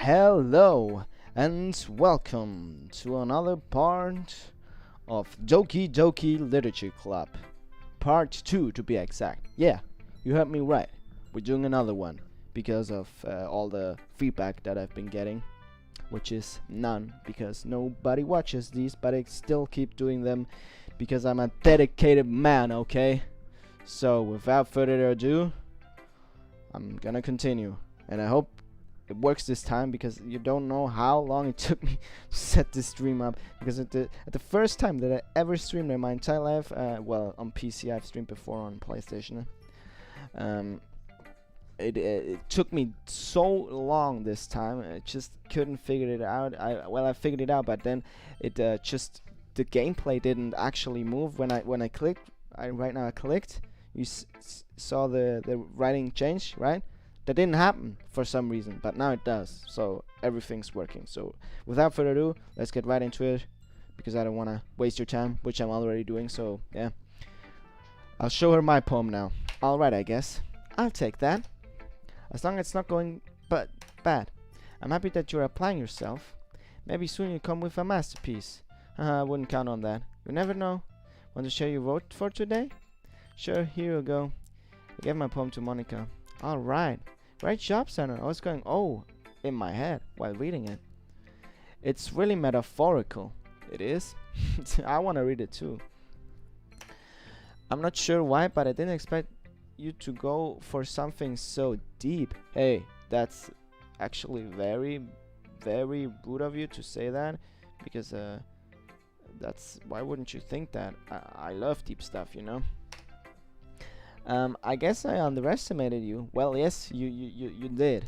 Hello and welcome to another part of Doki Doki Literature Club. Part 2 to be exact. Yeah, you heard me right. We're doing another one because of all the feedback that I've been getting, which is none because nobody watches these, but I still keep doing them because I'm a dedicated man, okay? So without further ado, I'm gonna continue, and I hope it works this time because you don't know how long it took me to set this stream up. Because at the first time that I ever streamed in my entire life, well, on PC, I've streamed before on PlayStation. It took me so long this time. I just couldn't figure it out. I figured it out, but then it just the gameplay didn't actually move when I clicked. Right now I clicked. You saw the writing change, right? That didn't happen for some reason, but now it does. So everything's working. So without further ado, let's get right into it because I don't want to waste your time, which I'm already doing. So yeah, I'll show her my poem now. All right, I guess I'll take that. As long as it's not going bad. I'm happy that you're applying yourself. Maybe soon you'll come with a masterpiece. I wouldn't count on that. You never know. Want to share your vote for today? Sure, here you go. I gave my poem to Monica. All right. Great job, Sandra. I was going, oh, in my head while reading it. It's really metaphorical. It is. I want to read it too. I'm not sure why, but I didn't expect you to go for something so deep. Hey, that's actually very, very rude of you to say that, because that's, why wouldn't you think that? I love deep stuff, you know. I guess I underestimated you. Well, yes, you did.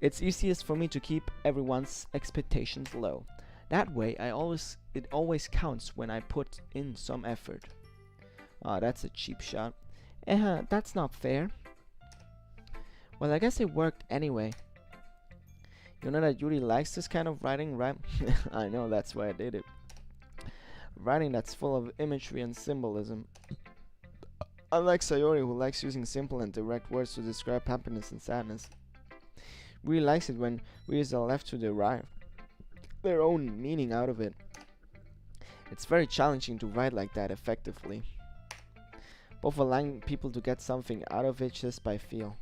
It's easiest for me to keep everyone's expectations low. That way, it always counts when I put in some effort. Oh, that's a cheap shot. That's not fair. Well, I guess it worked anyway. You know that Yuri likes this kind of writing, right? I know, that's why I did it. Writing that's full of imagery and symbolism. Unlike Sayori, who likes using simple and direct words to describe happiness and sadness, really likes it when readers are left to derive their own meaning out of it. It's very challenging to write like that effectively, both allowing people to get something out of it just by feel,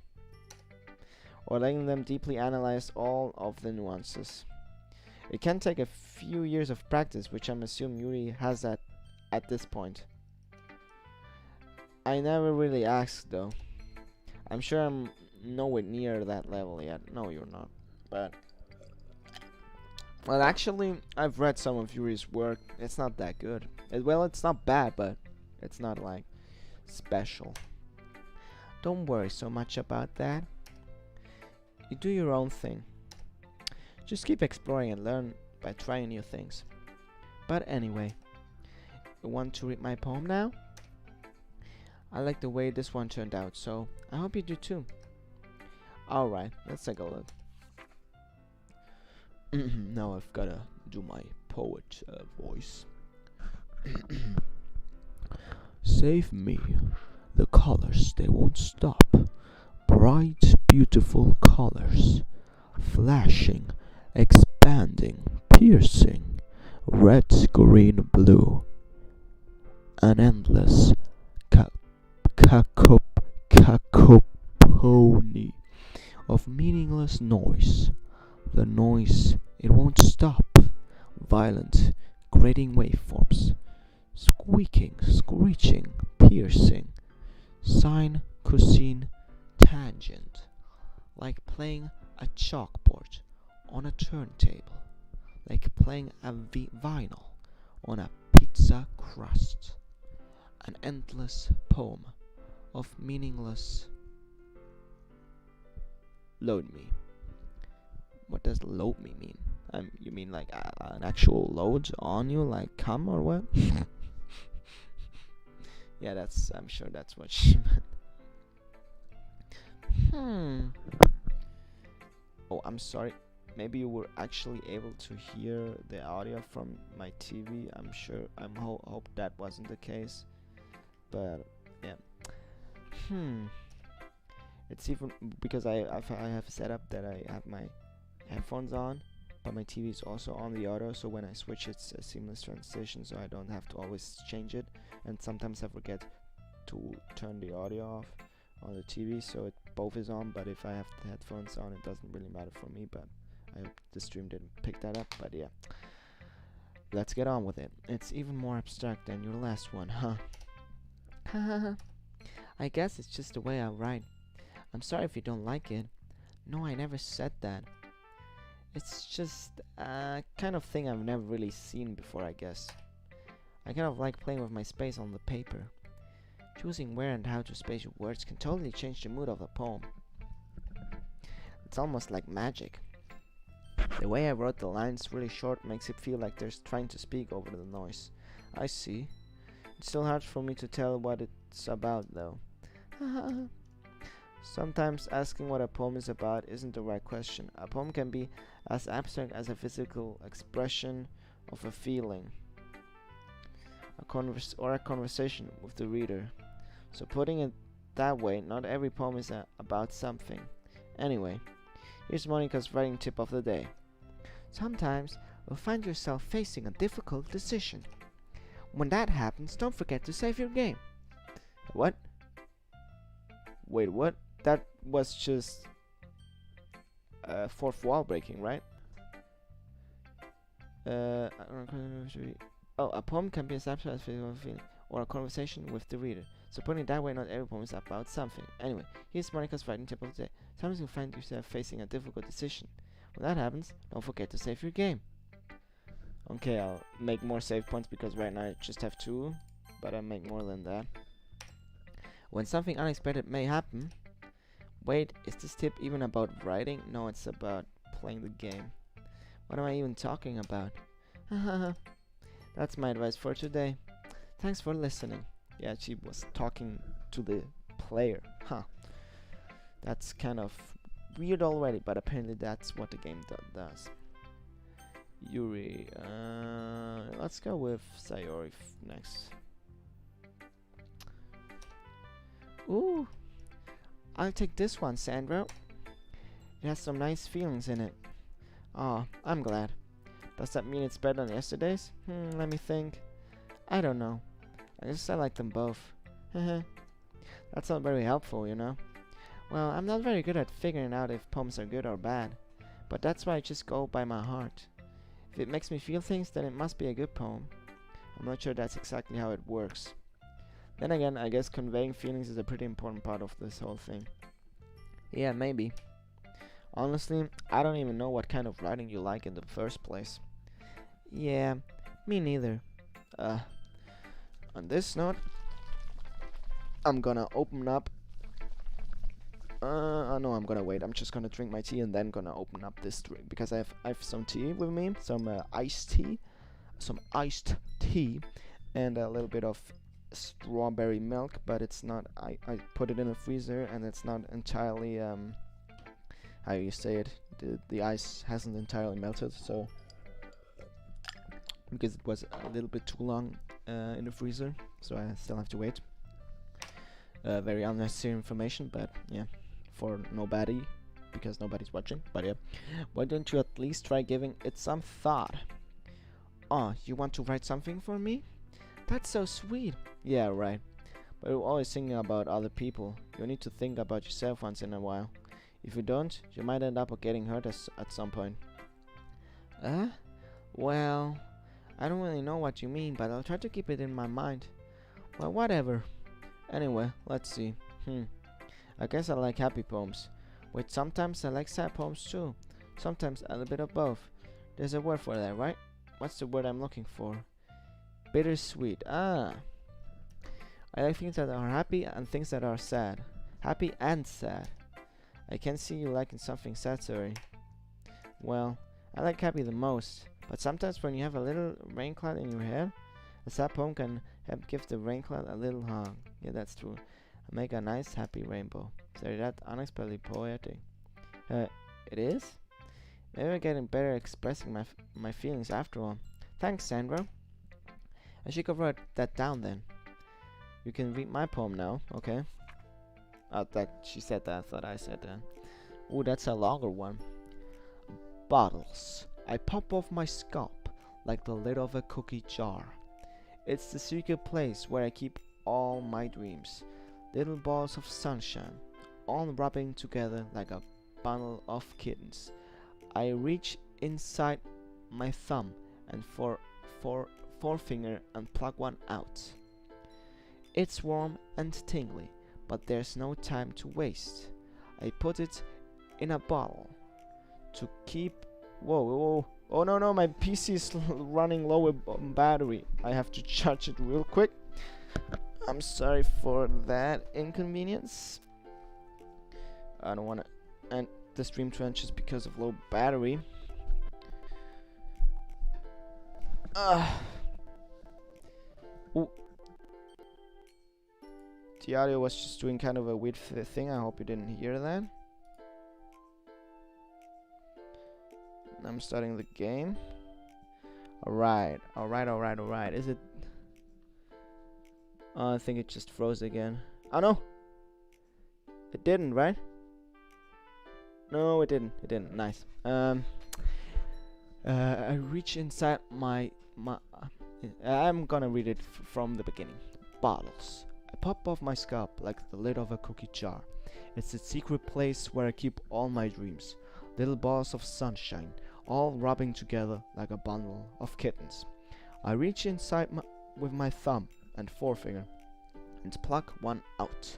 or letting them deeply analyze all of the nuances. It can take a few years of practice, which I'm assuming Yuri has at this point. I never really asked though. I'm sure I'm nowhere near that level yet. No, you're not. But well, actually, I've read some of Yuri's work. It's not that good. Well, it's not bad, but it's not like special. Don't worry so much about that. You do your own thing. Just keep exploring and learn by trying new things. But anyway, you want to read my poem now? I like the way this one turned out, so I hope you do too. Alright, let's take a look. Now I've gotta do my poet voice. Save me. The colors, they won't stop. Bright, beautiful colors. Flashing, expanding, piercing. Red, green, blue. An endless cacophony of meaningless noise. The noise, it won't stop. Violent, grating waveforms. Squeaking, screeching, piercing. Sine, cosine, tangent. Like playing a chalkboard on a turntable. Like playing a vinyl on a pizza crust. An endless poem of meaningless. Load me. What does load me mean? You mean like an actual load on you, like come or what? Yeah, I'm sure that's what she meant. Oh, I'm sorry. Maybe you were actually able to hear the audio from my TV. I hope that wasn't the case. But yeah. It's even because I have set up that I have my headphones on, but my TV is also on the auto, so when I switch it's a seamless transition, so I don't have to always change it. And sometimes I forget to turn the audio off on the TV, so it both is on, but if I have the headphones on it doesn't really matter for me. But I hope the stream didn't pick that up. But yeah, let's get on with it. It's even more abstract than your last one, huh? I guess it's just the way I write. I'm sorry if you don't like it. No, I never said that. It's just a kind of thing I've never really seen before, I guess. I kind of like playing with my space on the paper. Choosing where and how to space your words can totally change the mood of a poem. It's almost like magic. The way I wrote the lines really short makes it feel like there's trying to speak over the noise. I see. It's still hard for me to tell what it's about, though. Sometimes asking what a poem is about isn't the right question. A poem can be as abstract as a physical expression of a feeling, or a conversation with the reader. So putting it that way, not every poem is about something. Anyway, here's Monica's writing tip of the day. Sometimes you'll find yourself facing a difficult decision. When that happens, don't forget to save your game. What? Wait, what? That was just fourth wall breaking, right? Oh, a poem can be a snapshot of a feeling or a conversation with the reader. So putting it that way, not every poem is about something. Anyway, here's Monica's writing tip of the day. Sometimes you'll find yourself facing a difficult decision. When that happens, don't forget to save your game. Okay, I'll make more save points because right now I just have 2, but I'll make more than that. When something unexpected may happen. Wait, is this tip even about writing? No, it's about playing the game. What am I even talking about? That's my advice for today. Thanks for listening. Yeah, she was talking to the player. Huh. That's kind of weird already, but apparently that's what the game does. Yuri. Let's go with Sayori next. Ooh. I'll take this one, Sandro. It has some nice feelings in it. Aw, I'm glad. Does that mean it's better than yesterday's? Let me think. I don't know. I guess I like them both. That's not very helpful, you know. Well, I'm not very good at figuring out if poems are good or bad, but that's why I just go by my heart. If it makes me feel things, then it must be a good poem. I'm not sure that's exactly how it works. Then again, I guess conveying feelings is a pretty important part of this whole thing. Yeah, maybe. Honestly, I don't even know what kind of writing you like in the first place. Yeah, me neither. On this note, I'm gonna open up. No, I'm gonna wait. I'm just gonna drink my tea and then gonna open up this drink because I have some tea with me, some iced tea, and a little bit of strawberry milk, but it's not. I put it in the freezer and it's not entirely how you say it. The ice hasn't entirely melted, so because it was a little bit too long in the freezer, so I still have to wait. Very unnecessary information, but yeah, for nobody, because nobody's watching. But yeah, why don't you at least try giving it some thought? Oh, you want to write something for me? That's so sweet. Yeah, right. But you're always thinking about other people. You need to think about yourself once in a while. If you don't, you might end up getting hurt at some point. Well, I don't really know what you mean, but I'll try to keep it in my mind. Well, whatever. Anyway, let's see. I guess I like happy poems. Wait, sometimes I like sad poems too. Sometimes a little bit of both. There's a word for that, right? What's the word I'm looking for? Bittersweet. Ah. I like things that are happy and things that are sad. Happy and sad. I can see you liking something sad, sorry. Well, I like happy the most. But sometimes when you have a little rain cloud in your head, a sad poem can help give the rain cloud a little hug. Yeah, that's true. Make a nice happy rainbow. Sorry, that's unexpectedly poetic. It is? Maybe I'm getting better at expressing my feelings after all. Thanks, Sandra. I should go write that down then. You can read my poem now, okay? That she said that. I thought I said that. Ooh, that's a longer one. Bottles. I pop off my scalp like the lid of a cookie jar. It's the secret place where I keep all my dreams. Little balls of sunshine, all rubbing together like a bundle of kittens. I reach inside my thumb and forefinger and pluck one out. It's warm and tingly, but there's no time to waste. I put it in a bottle to keep. Whoa. Oh no, my PC is running low on battery. I have to charge it real quick. I'm sorry for that inconvenience. I don't want to end the stream just because of low battery. Ooh. The audio was just doing kind of a weird thing. I hope you didn't hear that. I'm starting the game. Alright. Is it? Oh, I think it just froze again. Oh no! It didn't, right? No, it didn't. Nice. I reach inside my I'm gonna read it from the beginning. Bottles. I pop off my scalp like the lid of a cookie jar. It's the secret place where I keep all my dreams. Little balls of sunshine, all rubbing together like a bundle of kittens. I reach inside with my thumb and forefinger and pluck one out.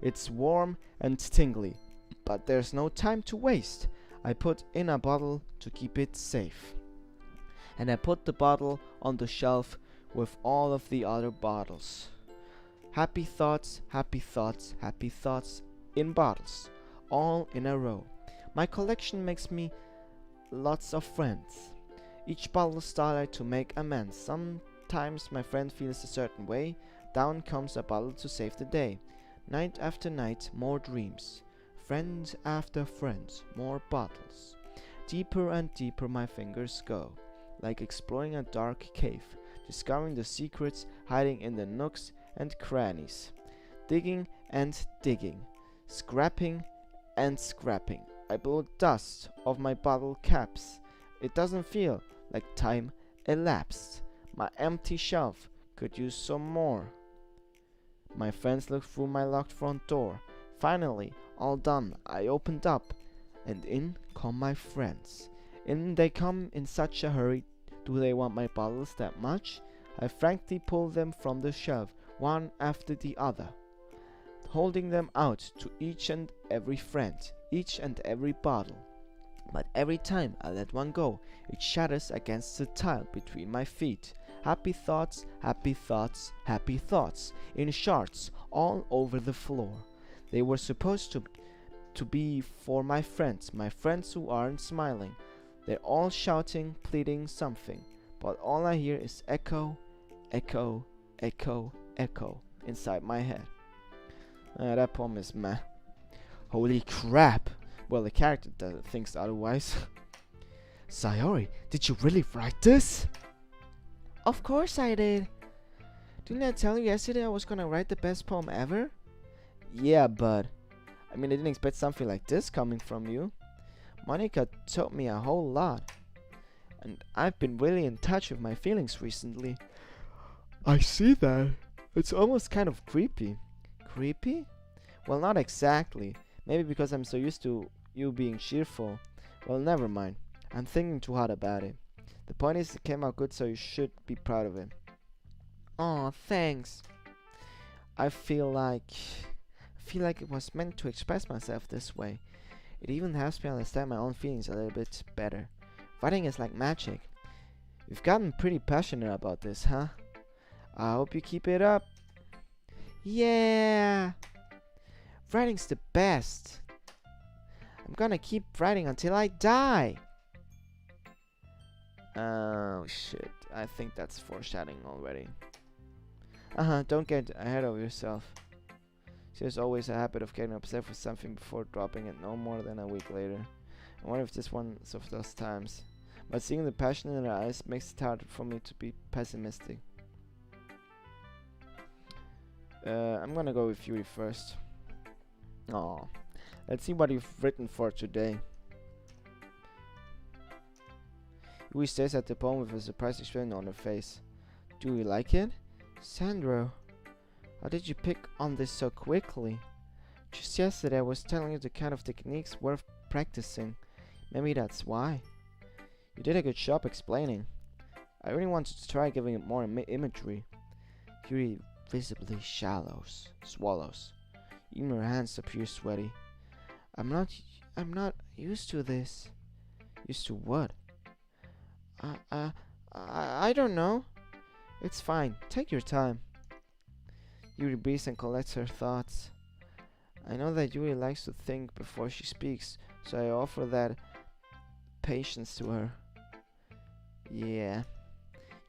It's warm and tingly, but there's no time to waste. I put in a bottle to keep it safe. And I put the bottle on the shelf with all of the other bottles. Happy thoughts in bottles, all in a row. My collection makes me lots of friends. Each bottle started to make amends. Sometimes my friend feels a certain way. Down comes a bottle to save the day. Night after night, more dreams. Friends after friends, more bottles. Deeper and deeper my fingers go, like exploring a dark cave, discovering the secrets hiding in the nooks and crannies. Digging and digging, scrapping and scrapping. I blow dust off my bottle caps. It doesn't feel like time elapsed. My empty shelf could use some more. My friends look through my locked front door. Finally, all done, I opened up, and in come my friends. In they come in such a hurry. Do they want my bottles that much? I frankly pull them from the shelf, one after the other, holding them out to each and every friend, each and every bottle. But every time I let one go, it shatters against the tile between my feet. Happy thoughts, in shards all over the floor. They were supposed to be for my friends who aren't smiling. They're all shouting, pleading something, but all I hear is echo, echo, echo, echo inside my head. That poem is meh. Holy crap! Well, the character thinks otherwise. Sayori, did you really write this? Of course I did. Didn't I tell you yesterday I was gonna write the best poem ever? Yeah, but I didn't expect something like this coming from you. Monica taught me a whole lot, and I've been really in touch with my feelings recently. I see that. It's almost kind of creepy. Creepy? Well, not exactly. Maybe because I'm so used to you being cheerful. Well, never mind. I'm thinking too hard about it. The point is, it came out good, so you should be proud of it. Aw, thanks. I feel like it was meant to express myself this way. It even helps me understand my own feelings a little bit better. Writing is like magic. You've gotten pretty passionate about this, huh? I hope you keep it up. Yeah! Writing's the best. I'm gonna keep writing until I die. Oh shit, I think that's foreshadowing already. Don't get ahead of yourself. There's always a habit of getting upset with something before dropping it no more than a week later. I wonder if this one's of those times. But seeing the passion in her eyes makes it hard for me to be pessimistic. I'm gonna go with Yuri first. Aw. Let's see what you've written for today. Yuri stares at the poem with a surprised expression on her face. Do you like it? Sandro, how did you pick on this so quickly? Just yesterday I was telling you the kind of techniques worth practicing. Maybe that's why. You did a good job explaining. I really wanted to try giving it more imagery. Yuri visibly swallows. Even her hands appear sweaty. I'm not used to this. Used to what? I don't know. It's fine. Take your time. Yuri breathes and collects her thoughts. I know that Yuri likes to think before she speaks, so I offer that patience to her. Yeah.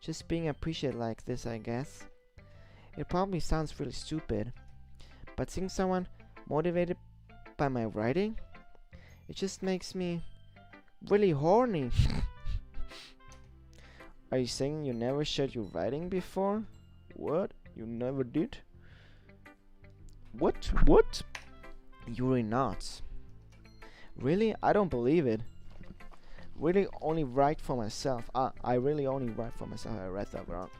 Just being appreciated like this, I guess. It probably sounds really stupid, but seeing someone motivated by my writing, it just makes me really horny. Are you saying you never shared your writing before? What? You never did? What? Yuri nods. Really? I don't believe it. Really only write for myself. I really only write for myself. I read that wrong.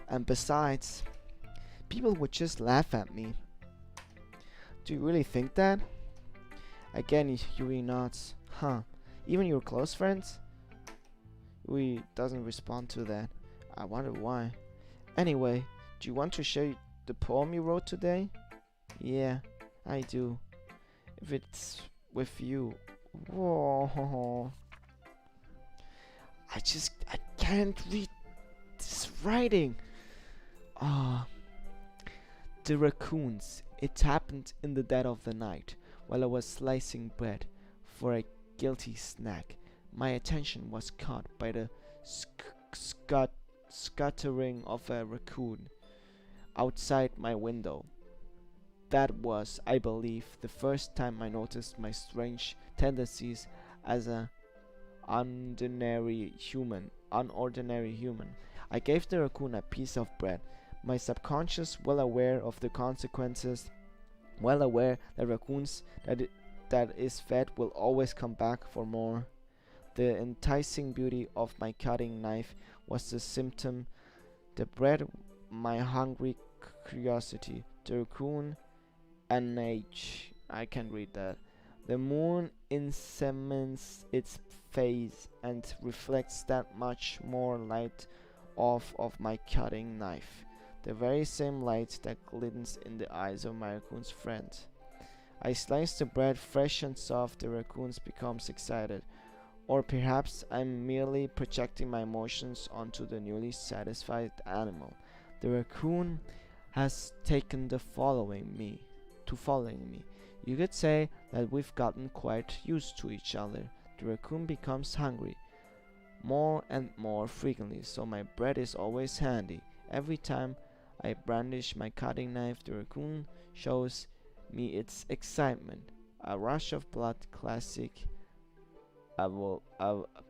And besides, people would just laugh at me. Do you really think that? Again, Yuri nods. Huh. Even your close friends? Yuri doesn't respond to that. I wonder why. Anyway, do you want to share the poem you wrote today? Yeah, I do. If it's with you. Whoa. I can't read this writing. The raccoons. It happened in the dead of the night, while I was slicing bread for a guilty snack. My attention was caught by the scuttering of a raccoon outside my window. That was, I believe, the first time I noticed my strange tendencies as an unordinary human. I gave the raccoon a piece of bread. My subconscious, well aware of the consequences, well aware that raccoons that is fed will always come back for more. The enticing beauty of my cutting knife was the symptom. The bread, my hungry curiosity. The raccoon, an age. I can't read that. The moon insements its face and reflects that much more light off of my cutting knife. The very same light that glistens in the eyes of my raccoon's friend. I slice the bread fresh and soft. The raccoons becomes excited. Or perhaps I'm merely projecting my emotions onto the newly satisfied animal. The raccoon has taken to following me. You could say that we've gotten quite used to each other. The raccoon becomes hungry more and more frequently, so my bread is always handy. Every time I brandish my cutting knife, the raccoon shows me its excitement. A rush of blood, classic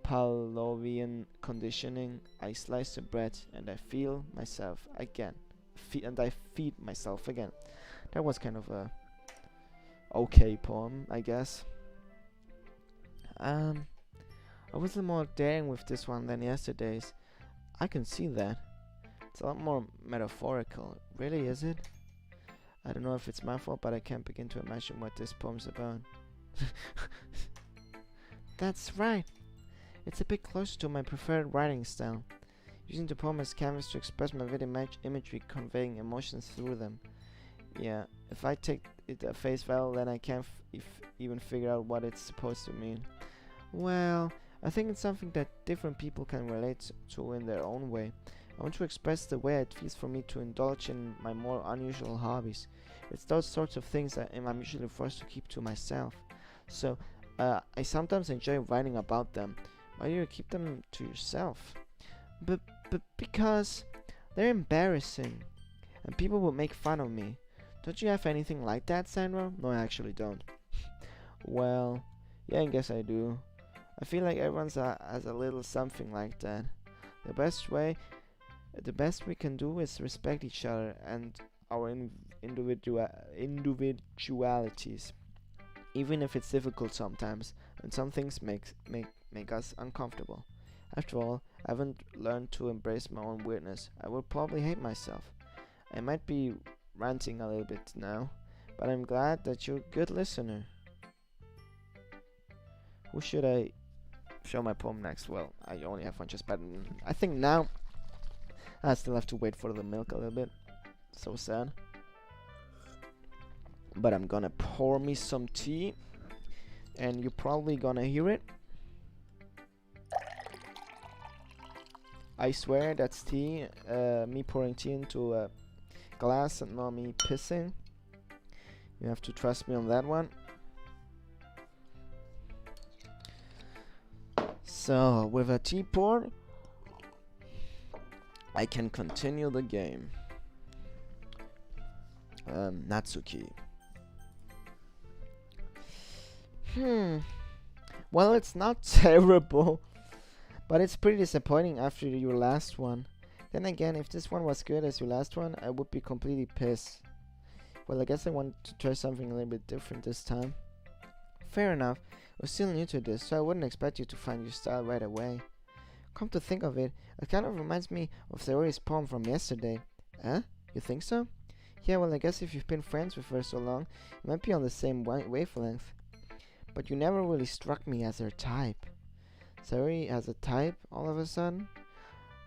Pavlovian conditioning. I slice the bread and I feed myself again. That was kind of a okay poem, I guess. I was a little more daring with this one than yesterday's. I can see that. It's a lot more metaphorical. Really, is it? I don't know if it's my fault, but I can't begin to imagine what this poem's about. That's right. It's a bit closer to my preferred writing style. Using the poem as canvas to express my vivid imagery, conveying emotions through them. Yeah, if I take it at face value, then I can't even figure out what it's supposed to mean. Well, I think it's something that different people can relate to in their own way. I want to express the way it feels for me to indulge in my more unusual hobbies. It's those sorts of things that I'm usually forced to keep to myself. So, I sometimes enjoy writing about them. Why do you keep them to yourself? But because they're embarrassing, and people will make fun of me. Don't you have anything like that, Sandra? No, I actually don't. Well, yeah, I guess I do. I feel like everyone's has a little something like that. The best we can do is respect each other and our individualities, even if it's difficult sometimes, and some things make us uncomfortable. After all, I haven't learned to embrace my own weirdness. I will probably hate myself. I might be ranting a little bit now, but I'm glad that you're a good listener. Who should I show my poem next? Well, I only have one just, but I think now I still have to wait for the milk a little bit. So sad. But I'm gonna pour me some tea, and you're probably gonna hear it. I swear that's tea, me pouring tea into a glass and not me pissing. You have to trust me on that one. So, with a tea poured, I can continue the game. Natsuki. Well, it's not terrible, but it's pretty disappointing after your last one. Then again, if this one was good as your last one, I would be completely pissed. Well, I guess I want to try something a little bit different this time. Fair enough, we're still new to this, so I wouldn't expect you to find your style right away. Come to think of it, it kind of reminds me of Sayori's poem from yesterday. Huh? You think so? Yeah, well, I guess if you've been friends with her so long, you might be on the same wavelength. But you never really struck me as her type. Sayori has a type all of a sudden?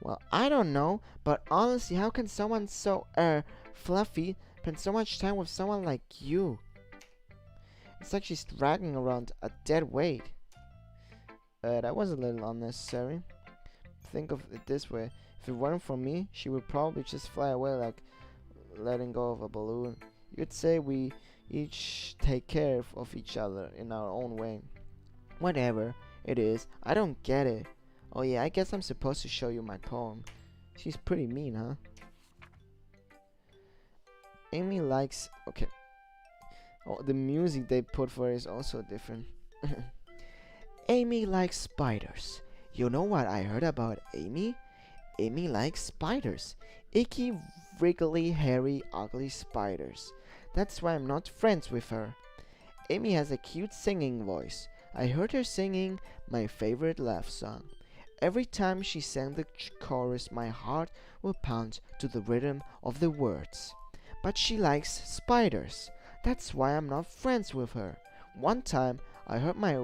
Well, I don't know, but honestly, how can someone so, fluffy spend so much time with someone like you? It's like she's dragging around a dead weight. That was a little unnecessary. Think of it this way. If it weren't for me, she would probably just fly away like letting go of a balloon. You'd say we each take care of each other in our own way. Whatever it is, I don't get it. Oh yeah, I guess I'm supposed to show you my poem. She's pretty mean, huh? Amy likes... Okay. Oh, the music they put for it is also different. Amy likes spiders. You know what I heard about Amy? Amy likes spiders. Icky, wriggly, hairy, ugly spiders. That's why I'm not friends with her. Amy has a cute singing voice. I heard her singing my favorite love song. Every time she sang the chorus, my heart would pound to the rhythm of the words. But she likes spiders. That's why I'm not friends with her. One time, I hurt my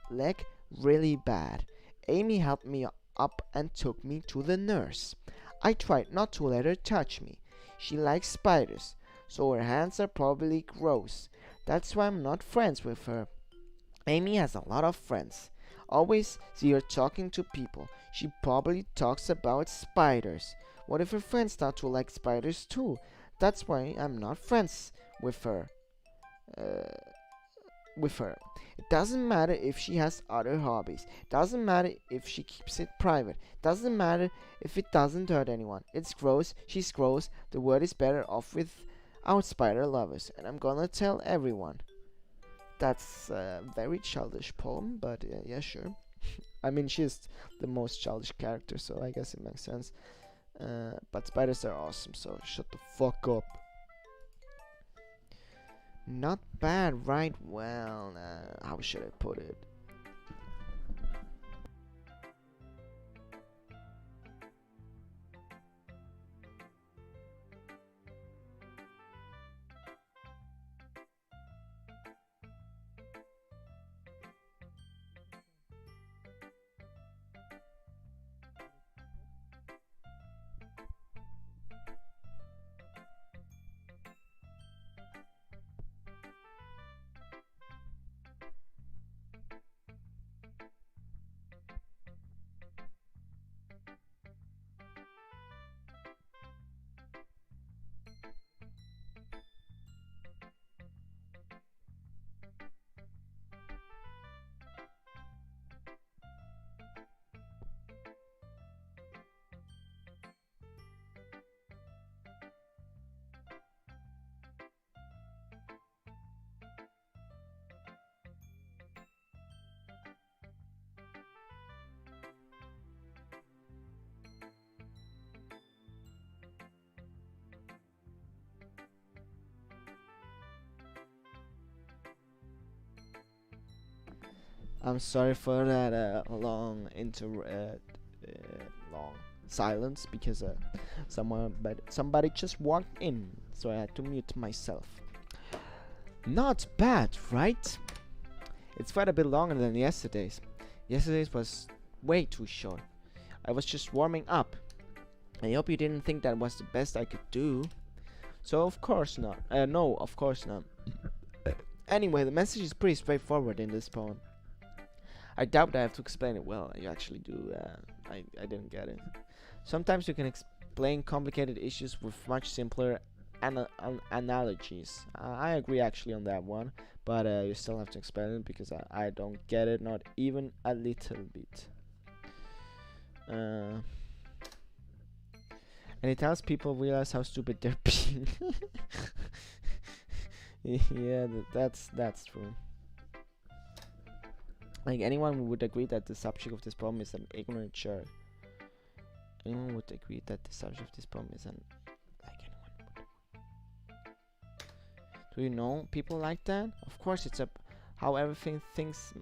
leg really bad. Amy helped me up and took me to the nurse. I tried not to let her touch me. She likes spiders, so her hands are probably gross. That's why I'm not friends with her. Amy has a lot of friends. Always see her talking to people. She probably talks about spiders. What if her friends start to like spiders too? That's why I'm not friends with her. It doesn't matter if she has other hobbies. It doesn't matter if she keeps it private. It doesn't matter if it doesn't hurt anyone. It's gross. She's gross. The world is better off without spider lovers. And I'm gonna tell everyone. That's a very childish poem, but yeah, sure. I mean, she's the most childish character, so I guess it makes sense. But spiders are awesome, so shut the fuck up. Not bad, right? Well, how should I put it? I'm sorry for that long silence because somebody just walked in, so I had to mute myself. Not bad, right? It's quite a bit longer than yesterday's. Yesterday's was way too short. I was just warming up. I hope you didn't think that was the best I could do. So of course not. No, of course not. Anyway, the message is pretty straightforward in this poem. I doubt I have to explain it well. You actually do. I didn't get it. Sometimes you can explain complicated issues with much simpler analogies. I agree actually on that one, but you still have to explain it because I don't get it, not even a little bit. And it helps people realize how stupid they're being. Yeah, that's true. Like, anyone would agree that the subject of this poem is an ignorant jerk. Anyone would agree that the subject of this poem is an... Like, anyone would. Do you know people like that? Of course, it's how everything thinks.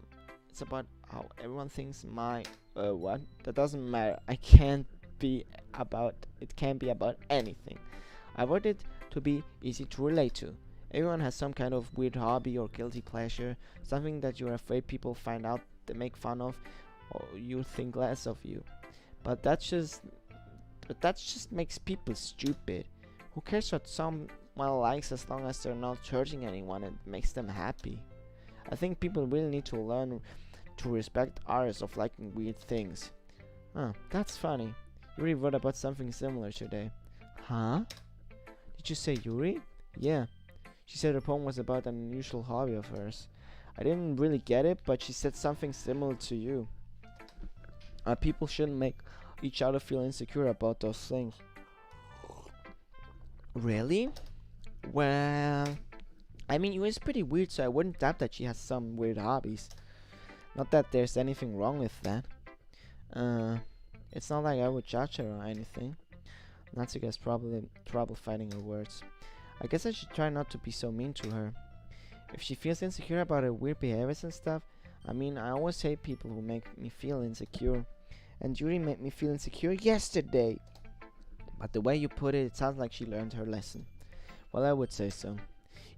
It's about how everyone thinks my... what? That doesn't matter. It can't be about anything. I want it to be easy to relate to. Everyone has some kind of weird hobby or guilty pleasure, something that you're afraid people find out, they make fun of, or you think less of you. But that just makes people stupid. Who cares what someone likes as long as they're not hurting anyone and makes them happy? I think people really need to learn to respect others of liking weird things. Huh, that's funny. Yuri wrote about something similar today. Huh? Did you say Yuri? Yeah. She said her poem was about an unusual hobby of hers. I didn't really get it, but she said something similar to you. People shouldn't make each other feel insecure about those things. Really? Well, I mean, Yuri's pretty weird, so I wouldn't doubt that she has some weird hobbies. Not that there's anything wrong with that. It's not like I would judge her or anything. Natsuka has probably trouble finding her words. I guess I should try not to be so mean to her. If she feels insecure about her weird behaviors and stuff, I mean, I always hate people who make me feel insecure. And Yuri made me feel insecure yesterday. But the way you put it, it sounds like she learned her lesson. Well, I would say so.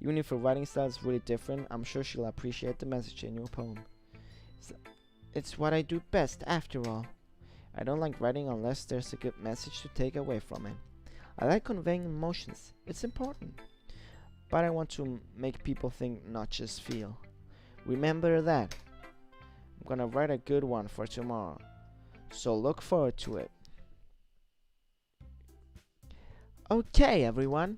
Even if her writing style is really different, I'm sure she'll appreciate the message in your poem. It's what I do best, after all. I don't like writing unless there's a good message to take away from it. I like conveying emotions. It's important. But I want to make people think, not just feel. Remember that. I'm gonna write a good one for tomorrow. So look forward to it. Okay, everyone.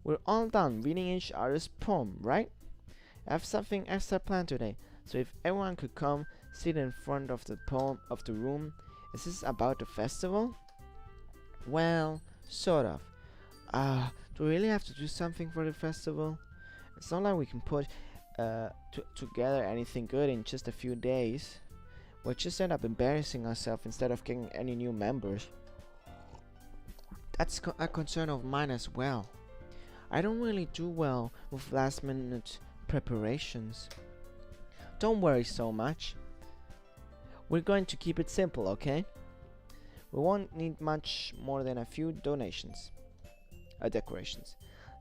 We're all done reading each other's poem, right? I have something extra planned today. So if everyone could come sit in front of the room. Is this about the festival? Well, sort of. Do we really have to do something for the festival? It's not like we can put together anything good in just a few days. We'll just end up embarrassing ourselves instead of getting any new members. That's a concern of mine as well. I don't really do well with last minute preparations. Don't worry so much. We're going to keep it simple, okay? We won't need much more than a few decorations.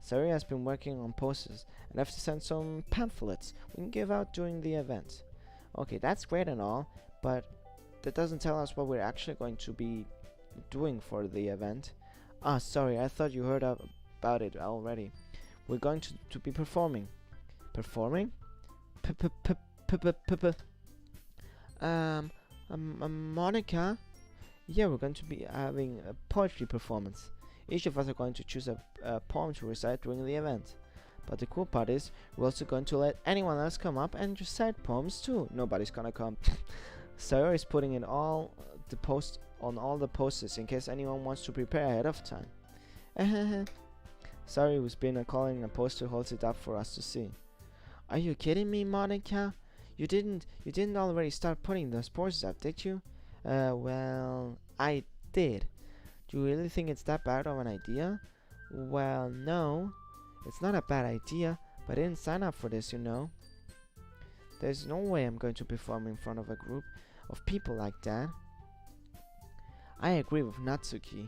Sari has been working on posters and have to send some pamphlets we can give out during the event. Okay, that's great and all, but that doesn't tell us what we're actually going to be doing for the event. Sorry, I thought you heard about it already. We're going to be performing. Performing? Monica? Yeah, we're going to be having a poetry performance. Each of us are going to choose a poem to recite during the event. But the cool part is, we're also going to let anyone else come up and recite poems too. Nobody's gonna come. Sarah is putting in all the posters in case anyone wants to prepare ahead of time. Sorry, who's been calling a poster holds it up for us to see. Are you kidding me, Monica? You didn't already start putting those posters up, did you? Well, I did. Do you really think it's that bad of an idea? Well, no. It's not a bad idea, but I didn't sign up for this, you know. There's no way I'm going to perform in front of a group of people like that. I agree with Natsuki.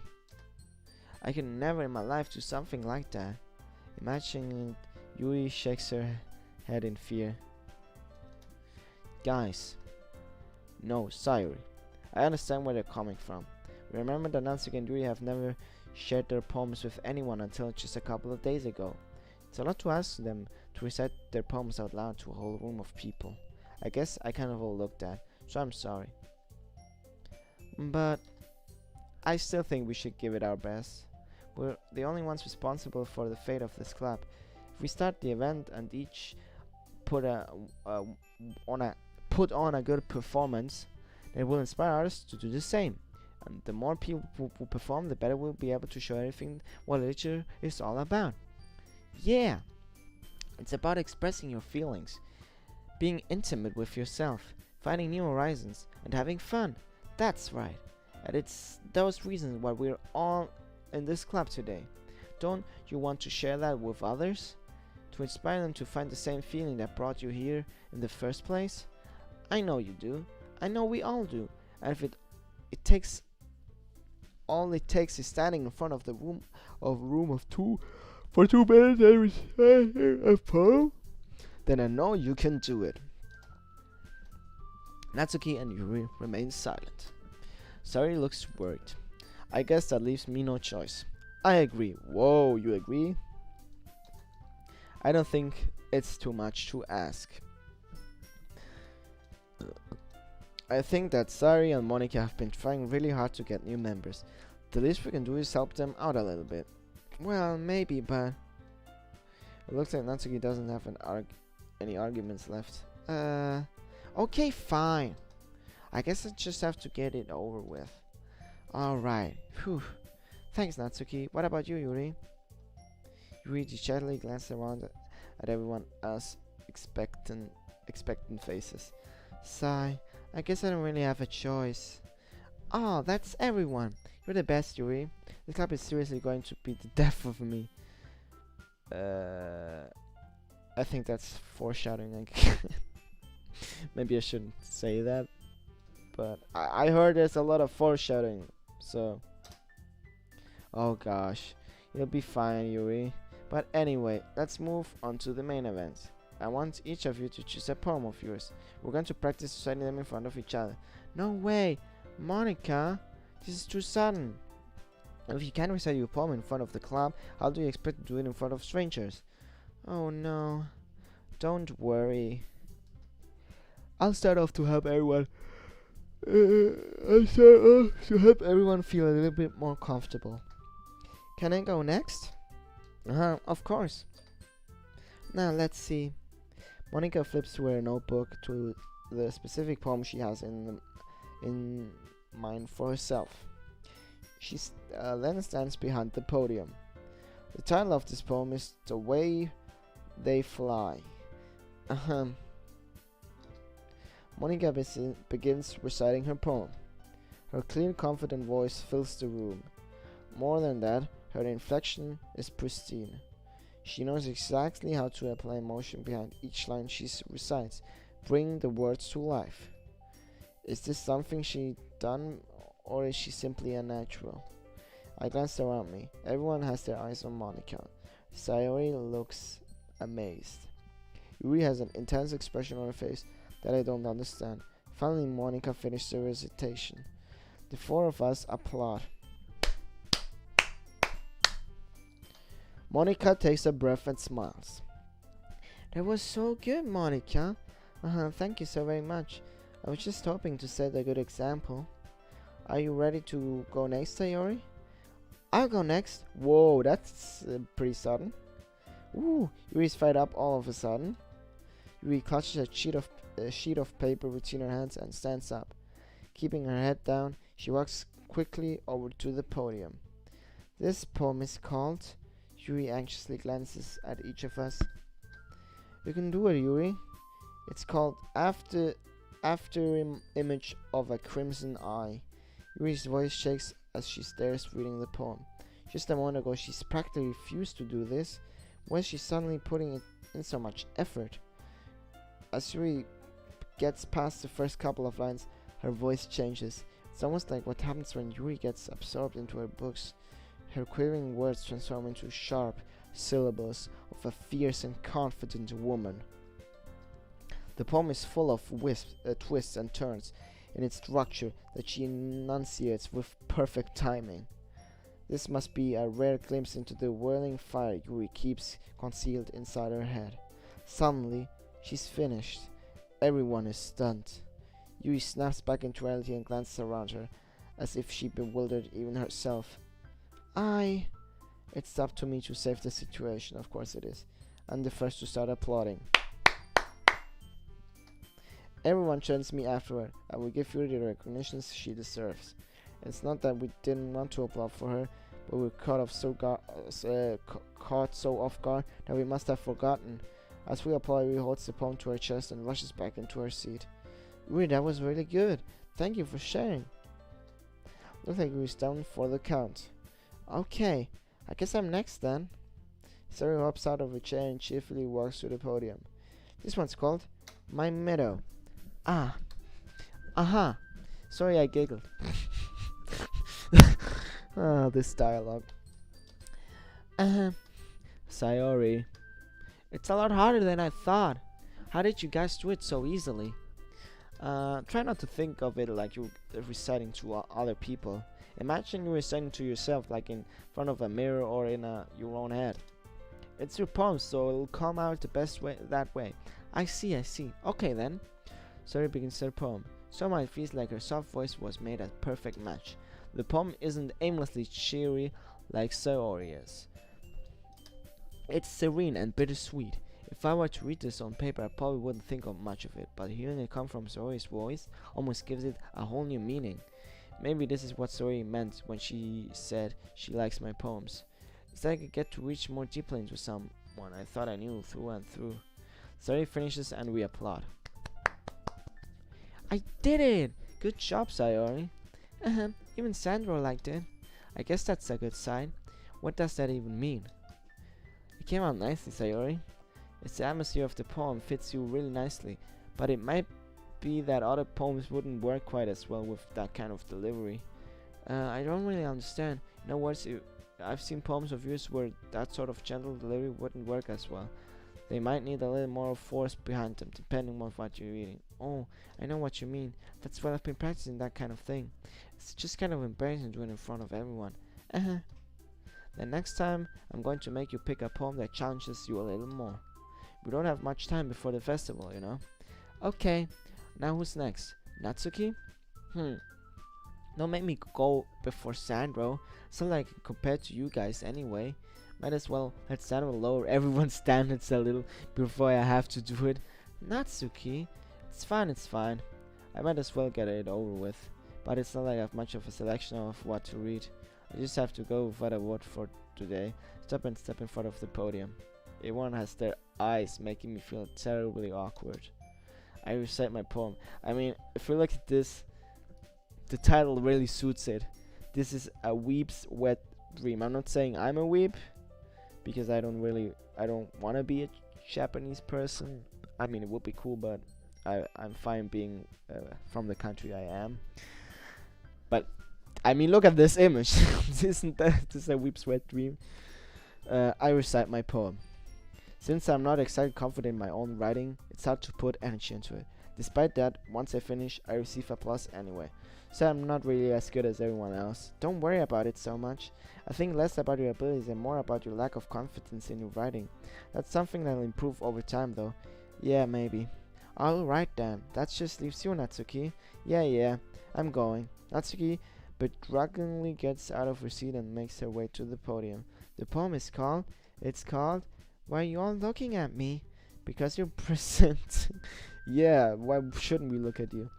I could never in my life do something like that. Imagining it, Yuri shakes her head in fear. Guys, no, Sayuri. I understand where they're coming from. Remember that Natsuki and Yuri have never shared their poems with anyone until just a couple of days ago. It's a lot to ask them to recite their poems out loud to a whole room of people. I guess I kind of overlooked that, so I'm sorry. But I still think we should give it our best. We're the only ones responsible for the fate of this club. If we start the event and each put on a good performance, it will inspire others to do the same. And the more people who perform, the better we'll be able to show everything what literature is all about. Yeah, it's about expressing your feelings, being intimate with yourself, finding new horizons, and having fun. That's right. And it's those reasons why we're all in this club today. Don't you want to share that with others? To inspire them to find the same feeling that brought you here in the first place? I know you do. I know we all do. And if all it takes is standing in front of the room of two for 2 minutes and recite a poem, then I know you can do it. Natsuki and Yuri remain silent. Sayuri looks worried. I guess that leaves me no choice. I agree. Whoa, you agree? I don't think it's too much to ask. I think that Sayuri and Monika have been trying really hard to get new members. The least we can do is help them out a little bit. Well, maybe, but it looks like Natsuki doesn't have any arguments left. Okay, fine. I guess I just have to get it over with. Alright. Phew. Thanks, Natsuki. What about you, Yuri? Yuri dejectedly glances around at everyone else, expectant faces. Sigh. I guess I don't really have a choice. Oh, that's everyone. You're the best, Yuri. This club is seriously going to be the death of me. I think that's foreshadowing. Maybe I shouldn't say that. But I heard there's a lot of foreshadowing. So. Oh gosh. You'll be fine, Yuri. But anyway, let's move on to the main event. I want each of you to choose a poem of yours. We're going to practice reciting them in front of each other. No way! Monika! This is too sudden! If you can't recite your poem in front of the club, how do you expect to do it in front of strangers? Oh no. Don't worry. I'll start off to help everyone. Feel a little bit more comfortable. Can I go next? Of course. Now let's see. Monika flips through her notebook to the specific poem she has in mind for herself. She then stands behind the podium. The title of this poem is The Way They Fly. Monika begins reciting her poem. Her clean, confident voice fills the room. More than that, her inflection is pristine. She knows exactly how to apply emotion behind each line she recites, bringing the words to life. Is this something she done, or is she simply a natural? I glanced around me. Everyone has their eyes on Monika. Sayori looks amazed. Yuri has an intense expression on her face that I don't understand. Finally, Monika finished the recitation. The four of us applaud. Monika takes a breath and smiles. That was so good, Monika. Thank you so very much. I was just hoping to set a good example. Are you ready to go next, Sayori? I'll go next. Whoa, that's pretty sudden. Ooh, Yuri's fired up all of a sudden. Yuri clutches a sheet of paper between her hands and stands up. Keeping her head down, she walks quickly over to the podium. This poem is called... Yuri anxiously glances at each of us. You can do it, Yuri. It's called After Image of a Crimson Eye. Yuri's voice shakes as she stares reading the poem. Just a moment ago she's practically refused to do this. Why is she suddenly putting in so much effort? As Yuri gets past the first couple of lines, her voice changes. It's almost like what happens when Yuri gets absorbed into her books. Her quivering words transform into sharp syllables of a fierce and confident woman. The poem is full of twists and turns in its structure that she enunciates with perfect timing. This must be a rare glimpse into the whirling fire Yuri keeps concealed inside her head. Suddenly, she's finished. Everyone is stunned. Yuri snaps back into reality and glances around her, as if she bewildered even herself. It's up to me to save the situation, of course it is. I'm the first to start applauding. Everyone turns me afterward. I will give Yuri the recognition she deserves. It's not that we didn't want to applaud for her, but we were caught so off guard that we must have forgotten. As we applaud, Yuri holds the poem to her chest and rushes back into her seat. Yuri, that was really good. Thank you for sharing. Looks like Yuri's down for the count. Okay, I guess I'm next then. Sari hops out of her chair and cheerfully walks to the podium. This one's called My Meadow. Sorry, I giggled. This dialogue. Sayori. It's a lot harder than I thought. How did you guys do it so easily? Try not to think of it like you're reciting to other people. Imagine you're reciting to yourself, like in front of a mirror or in your own head. It's your poem, so it'll come out the best way that way. I see. Okay then. Sayori begins her poem. Somehow it feels like her soft voice was made a perfect match. The poem isn't aimlessly cheery like Sayori is. It's serene and bittersweet. If I were to read this on paper, I probably wouldn't think of much of it, but hearing it come from Sayori's voice almost gives it a whole new meaning. Maybe this is what Sayori meant when she said she likes my poems. It's like I get to reach more deeply into someone I thought I knew through and through. Sayori finishes and we applaud. I did it! Good job, Sayori. Even Sandro liked it. I guess that's a good sign. What does that even mean? It came out nicely, Sayori. It's the atmosphere of the poem fits you really nicely, but it might be that other poems wouldn't work quite as well with that kind of delivery. I don't really understand. In other words, I've seen poems of yours where that sort of gentle delivery wouldn't work as well. They might need a little more force behind them, depending on what you're reading. Oh, I know what you mean. That's why I've been practicing that kind of thing. It's just kind of embarrassing doing it in front of everyone. The next time, I'm going to make you pick a poem that challenges you a little more. We don't have much time before the festival, you know. Okay, now who's next? Natsuki? Don't make me go before Sandro. It's not like compared to you guys anyway. Might as well let Sandro lower everyone's standards a little before I have to do it. Natsuki? It's fine. I might as well get it over with. But it's not like I have much of a selection of what to read. I just have to go with what I wrote for today. Step in front of the podium. Everyone has their eyes, making me feel terribly awkward. I recite my poem. I mean, if you look at this, the title really suits it. This is a weeb's wet dream. I'm not saying I'm a weeb, because I don't want to be a Japanese person. I mean, it would be cool, but I'm fine being from the country I am. But I mean, look at this image. Isn't that this a weeb's wet dream? I recite my poem. Since I'm not exactly confident in my own writing, it's hard to put energy into it. Despite that, once I finish, I receive applause anyway. So I'm not really as good as everyone else. Don't worry about it so much. I think less about your abilities and more about your lack of confidence in your writing. That's something that'll improve over time though. Yeah, maybe. Alright then, that just leaves you, Natsuki. Yeah, I'm going. Natsuki begrudgingly gets out of her seat and makes her way to the podium. The poem is called, Why Are You All Looking At Me? Because you're present. Yeah, why shouldn't we look at you?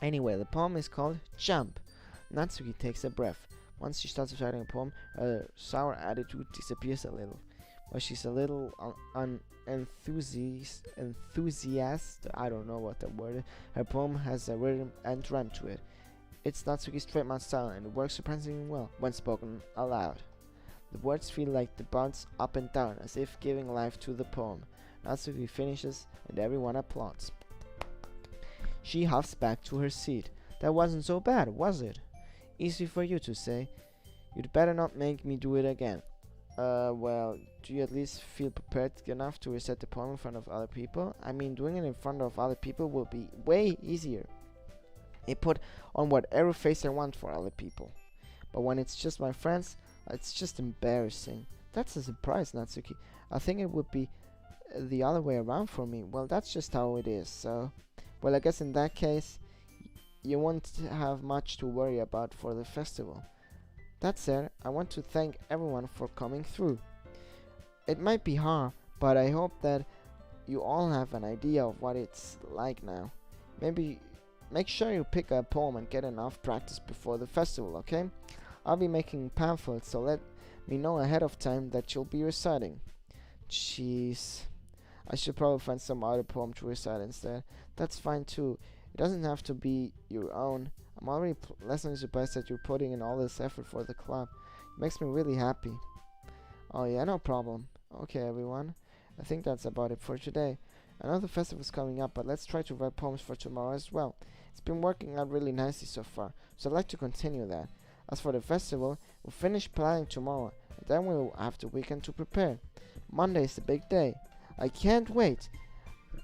Anyway, the poem is called Jump. Natsuki takes a breath. Once she starts reciting a poem, her sour attitude disappears a little. While she's a little enthusiast, I don't know what the word is, her poem has a rhythm and rhyme to it. It's Natsuki's trademark style and it works surprisingly well when spoken aloud. The words feel like the bounce up and down, as if giving life to the poem. Natsuki finishes and everyone applauds. She huffs back to her seat. That wasn't so bad, was it? Easy for you to say. You'd better not make me do it again. Well, do you at least feel prepared enough to recite the poem in front of other people? I mean, doing it in front of other people will be way easier. I put on whatever face I want for other people. But when it's just my friends, it's just embarrassing. That's a surprise, Natsuki. I think it would be the other way around for me. Well, that's just how it is, so... Well, I guess in that case, you won't have much to worry about for the festival. That said, I want to thank everyone for coming through. It might be hard, but I hope that you all have an idea of what it's like now. Maybe make sure you pick a poem and get enough practice before the festival, okay? I'll be making pamphlets, so let me know ahead of time that you'll be reciting. Jeez. I should probably find some other poem to recite instead. That's fine too. It doesn't have to be your own. I'm already pleasantly surprised that you're putting in all this effort for the club. It makes me really happy. Oh yeah, no problem. Okay, everyone. I think that's about it for today. I know the festival's coming up, but let's try to write poems for tomorrow as well. It's been working out really nicely so far, so I'd like to continue that. As for the festival, we'll finish planning tomorrow, and then we'll have the weekend to prepare. Monday is the big day. I can't wait.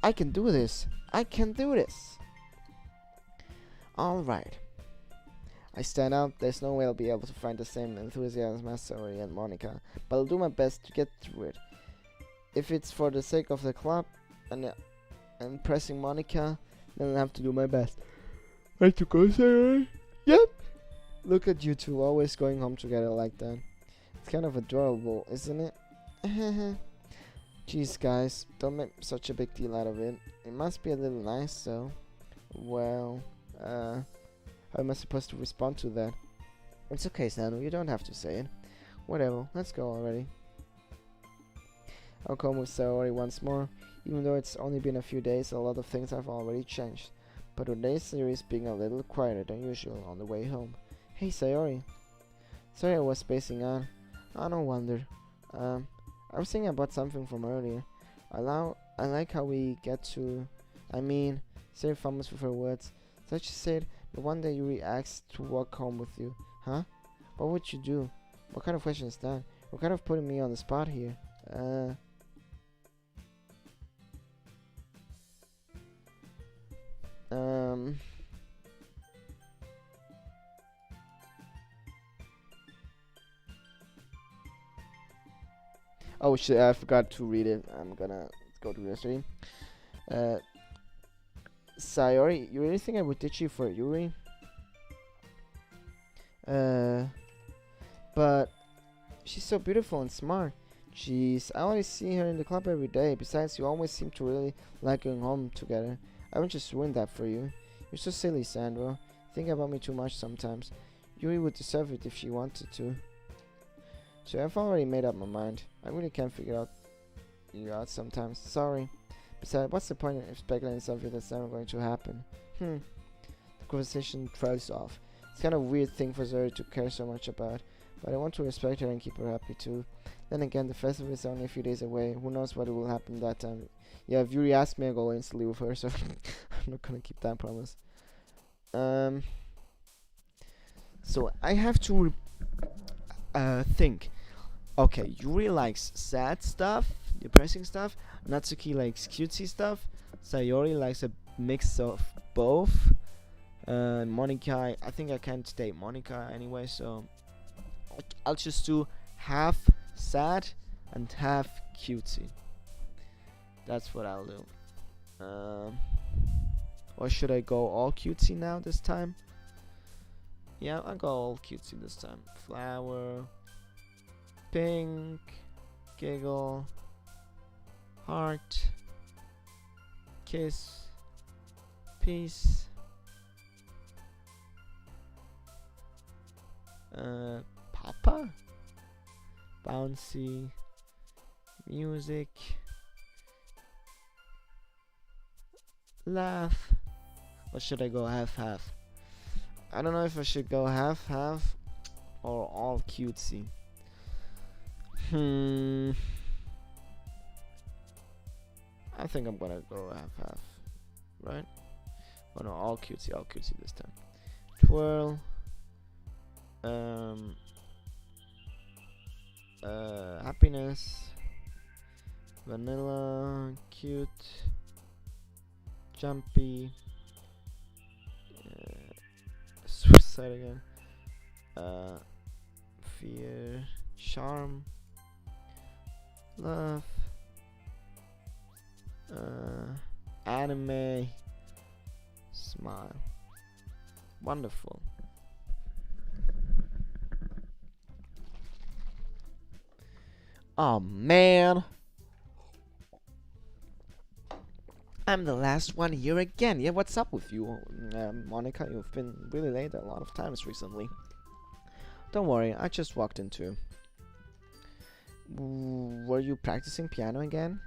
I can do this. I can do this. Alright. I stand up. There's no way I'll be able to find the same enthusiasm as Saori and Monica, but I'll do my best to get through it. If it's for the sake of the club and impressing Monica, then I'll have to do my best. Right to go, Saori? Yep. Look at you two always going home together like that. It's kind of adorable, isn't it? Jeez, guys, don't make such a big deal out of it. It must be a little nice, though. Well, how am I supposed to respond to that? It's okay, Sanu, you don't have to say it. Whatever, let's go already. I'll come with Saori once more. Even though it's only been a few days, a lot of things have already changed. But today's series being a little quieter than usual on the way home. Hey, Saori. Sorry I was spacing on. Oh, no wonder. I was thinking about something from earlier. I like how we get to... say farmers with her words. So she said the one day Yuri asked to walk home with you. Huh? What would you do? What kind of question is that? You're kind of putting me on the spot here. Oh shit, I forgot to read it. I'm gonna go to the stream. Sayori, you really think I would ditch you for Yuri? But she's so beautiful and smart. Jeez, I only see her in the club every day. Besides, you always seem to really like going home together. I won't just ruin that for you. You're so silly, Sandro. You think about me too much sometimes. Yuri would deserve it if she wanted to. So I've already made up my mind. I really can't figure you out sometimes. Sorry. Besides, what's the point of speculating something that's never going to happen? The conversation trails off. It's kind of a weird thing for Zuri to care so much about, but I want to respect her and keep her happy too. Then again, the festival is only a few days away. Who knows what will happen that time? Yeah, if Yuri asks me, I'll go instantly with her, so I'm not gonna keep that promise. So I have to think. Okay, Yuri likes sad stuff, depressing stuff. Natsuki likes cutesy stuff. Sayori likes a mix of both. Monica, I think I can't date Monica anyway, so I'll just do half sad and half cutesy. That's what I'll do. Or should I go all cutesy now this time? Yeah, I'll go all cutesy this time. Flower, pink, giggle, heart, kiss, peace, papa, bouncy, music, laugh. Or should I go half-half? I don't know if I should go half-half or all cutesy. I think I'm gonna go half-half, right? Oh no, all cutesy this time. twirl, happiness, vanilla, cute, jumpy, suicide again, fear, charm, love, anime, smile. Wonderful. Oh man, I'm the last one here again. Yeah, what's up with you, Monica? You've been really late a lot of times recently. Don't worry, I just walked into. Were you practicing piano again?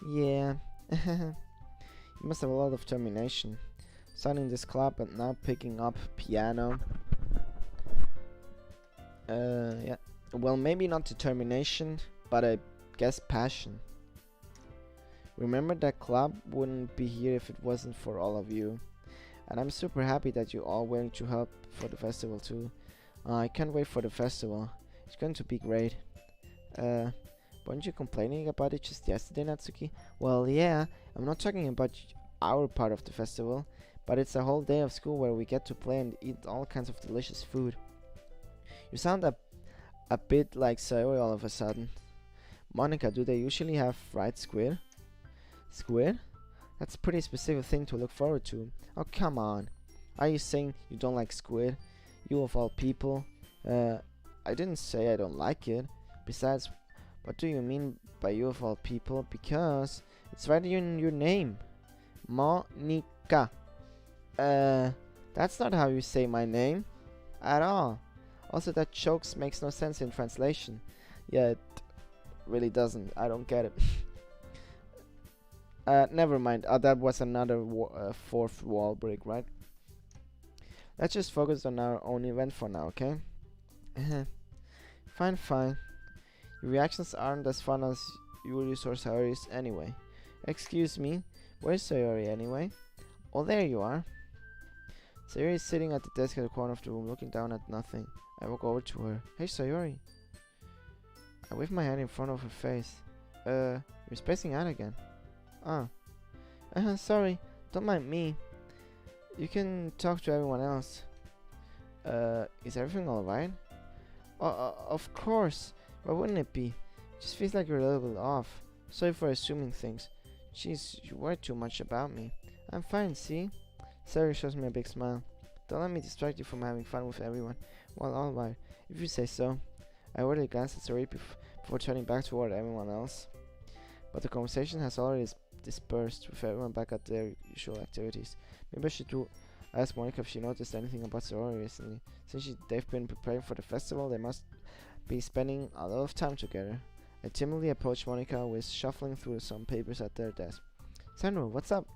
Yeah. You must have a lot of determination. Starting this club and now picking up piano. Yeah. Well, maybe not determination, but I guess passion. Remember, that club wouldn't be here if it wasn't for all of you. And I'm super happy that you all willing to help for the festival too. I can't wait for the festival. It's going to be great. Weren't you complaining about it just yesterday, Natsuki? Well, yeah, I'm not talking about our part of the festival, but it's a whole day of school where we get to play and eat all kinds of delicious food. You sound a bit like Sayori all of a sudden. Monica, do they usually have fried squid? Squid? That's a pretty specific thing to look forward to. Oh, come on. Are you saying you don't like squid? You of all people. I didn't say I don't like it. Besides, what do you mean by you of all people? Because it's right in your name. Monica. That's not how you say my name. At all. Also, that jokes makes no sense in translation. Yeah, it really doesn't. I don't get it. Never mind. That was another fourth wall break, right? Let's just focus on our own event for now, okay? Fine, fine. Your reactions aren't as fun as Yuri's or Sayori's anyway. Excuse me, where's Sayori anyway? Oh, there you are. Sayori is sitting at the desk at the corner of the room, looking down at nothing. I walk over to her. Hey, Sayori. I wave my hand in front of her face. You're spacing out again. Ah. Sorry. Don't mind me. You can talk to everyone else. Is everything alright? Of course. Why wouldn't it be? It just feels like you're a little bit off. Sorry for assuming things. Jeez, you worry too much about me. I'm fine, see? Sayori shows me a big smile. Don't let me distract you from having fun with everyone. Well, alright. If you say so. I already glanced at Sayori before turning back toward everyone else. But the conversation has already dispersed, with everyone back at their usual activities. Maybe I should ask Monica if she noticed anything about Sayori recently. Since they've been preparing for the festival, they must be spending a lot of time together. I timidly approached Monica, who is shuffling through some papers at their desk. Sandro, what's up?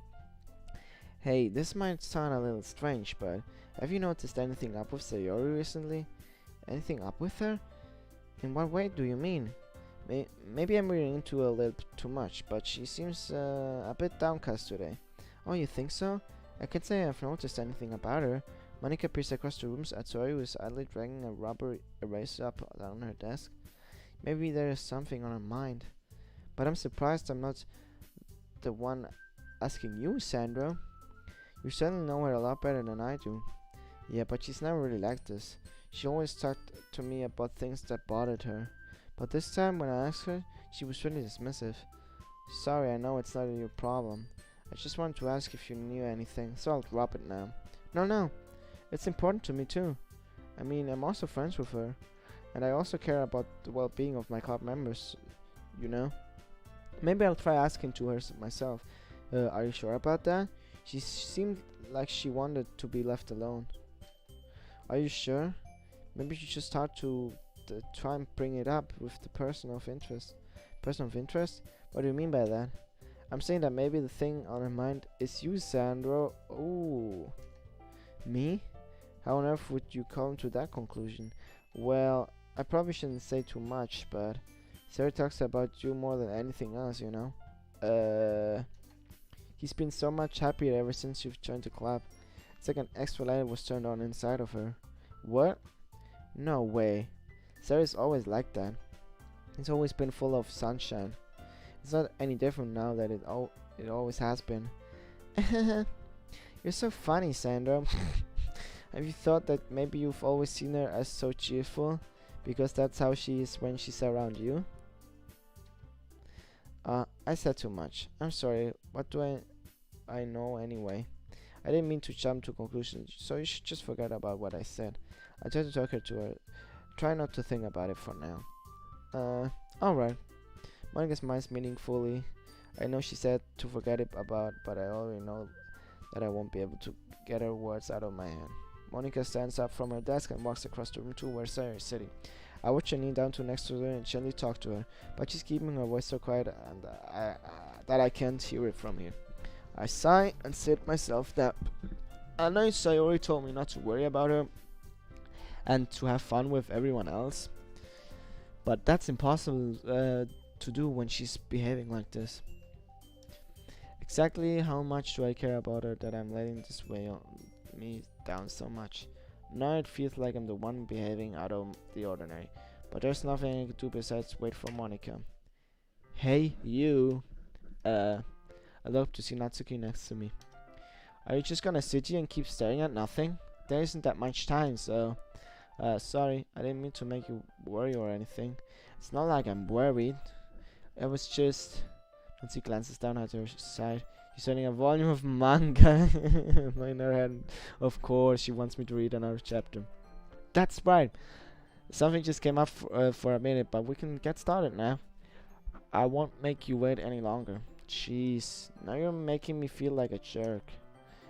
Hey, this might sound a little strange, but have you noticed anything up with Sayori recently? Anything up with her? In what way do you mean? Maybe I'm reading into a little too much, but she seems a bit downcast today. Oh, you think so? I can't say I've noticed anything about her. Monica peers across the rooms at Sayori, who is idly dragging a rubber eraser up on her desk. Maybe there is something on her mind. But I'm surprised I'm not the one asking you, Sandro. You certainly know her a lot better than I do. Yeah, but she's never really like this. She always talked to me about things that bothered her. But this time, when I asked her, she was really dismissive. Sorry, I know it's not your problem. I just wanted to ask if you knew anything, so I'll drop it now. No. It's important to me too. I mean, I'm also friends with her. And I also care about the well-being of my club members, you know? Maybe I'll try asking to her myself. Are you sure about that? She seemed like she wanted to be left alone. Are you sure? Maybe you should start to try and bring it up with the person of interest. Person of interest? What do you mean by that? I'm saying that maybe the thing on her mind is you, Sandro. Ooh. Me? How on earth would you come to that conclusion? Well, I probably shouldn't say too much, but Sarah talks about you more than anything else, you know? He's been so much happier ever since you've joined the club. It's like an extra light was turned on inside of her. What? No way. Sarah's always like that. It's always been full of sunshine. It's not any different now that it always has been. You're so funny, Sandra. Have you thought that maybe you've always seen her as so cheerful? Because that's how she is when she's around you? I said too much. I'm sorry. What do I know anyway? I didn't mean to jump to conclusions, so you should just forget about what I said. I tried to talk her to her. Try not to think about it for now. Alright. Monica smiles meaningfully. I know she said to forget it about, but I already know that I won't be able to get her words out of my head. Monica stands up from her desk and walks across the room to where Sarah is sitting. I watch her kneel down to next to her and gently talk to her, but she's keeping her voice so quiet and that I can't hear it from here. I sigh and sit myself down. I know Sayori told me not to worry about her and to have fun with everyone else, but that's impossible to do when she's behaving like this. Exactly how much do I care about her that I'm letting this weigh on me down so much? Now it feels like I'm the one behaving out of the ordinary, but there's nothing I can do besides wait for Monica. Hey, you. I love to see Natsuki next to me. Are you just gonna sit here and keep staring at nothing? There isn't that much time, so... sorry, I didn't mean to make you worry or anything. It's not like I'm worried. It was just... Natsuki glances down at her side. She's reading a volume of manga in her hand. Of course, she wants me to read another chapter. That's right. Something just came up for a minute, but we can get started now. I won't make you wait any longer. Jeez, now you're making me feel like a jerk.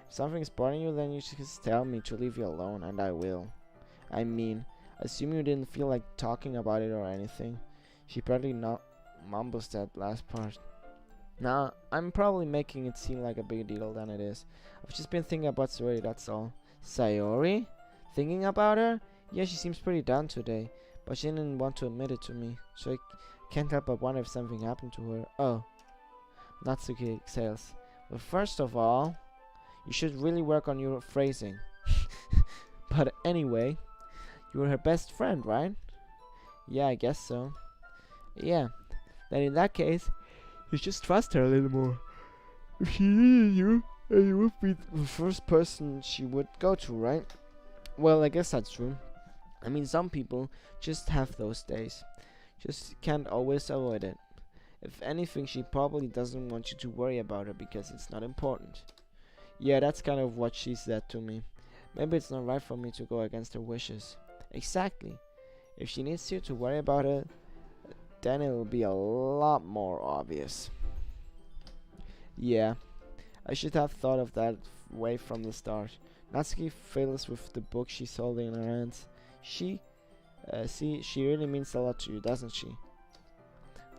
If something's bothering you, then you should just tell me to leave you alone, and I will. I mean, assume you didn't feel like talking about it or anything. She probably mumbles that last part. Now, I'm probably making it seem like a bigger deal than it is. I've just been thinking about Sayori, that's all. Sayori? Thinking about her? Yeah, she seems pretty down today, but she didn't want to admit it to me, so I can't help but wonder if something happened to her. Oh. Natsuki exhales. Well, first of all, you should really work on your phrasing. But anyway, you were her best friend, right? Yeah, I guess so. Yeah, then in that case, you just trust her a little more. If she needed you, you would be the first person she would go to, right? Well, I guess that's true. I mean, some people just have those days. Just can't always avoid it. If anything, she probably doesn't want you to worry about her because it's not important. Yeah, that's kind of what she said to me. Maybe it's not right for me to go against her wishes. Exactly. If she needs you to worry about it, then it'll be a lot more obvious. Yeah, I should have thought of that way from the start. Natsuki fiddles with the book she's holding in her hands. She really means a lot to you, doesn't she?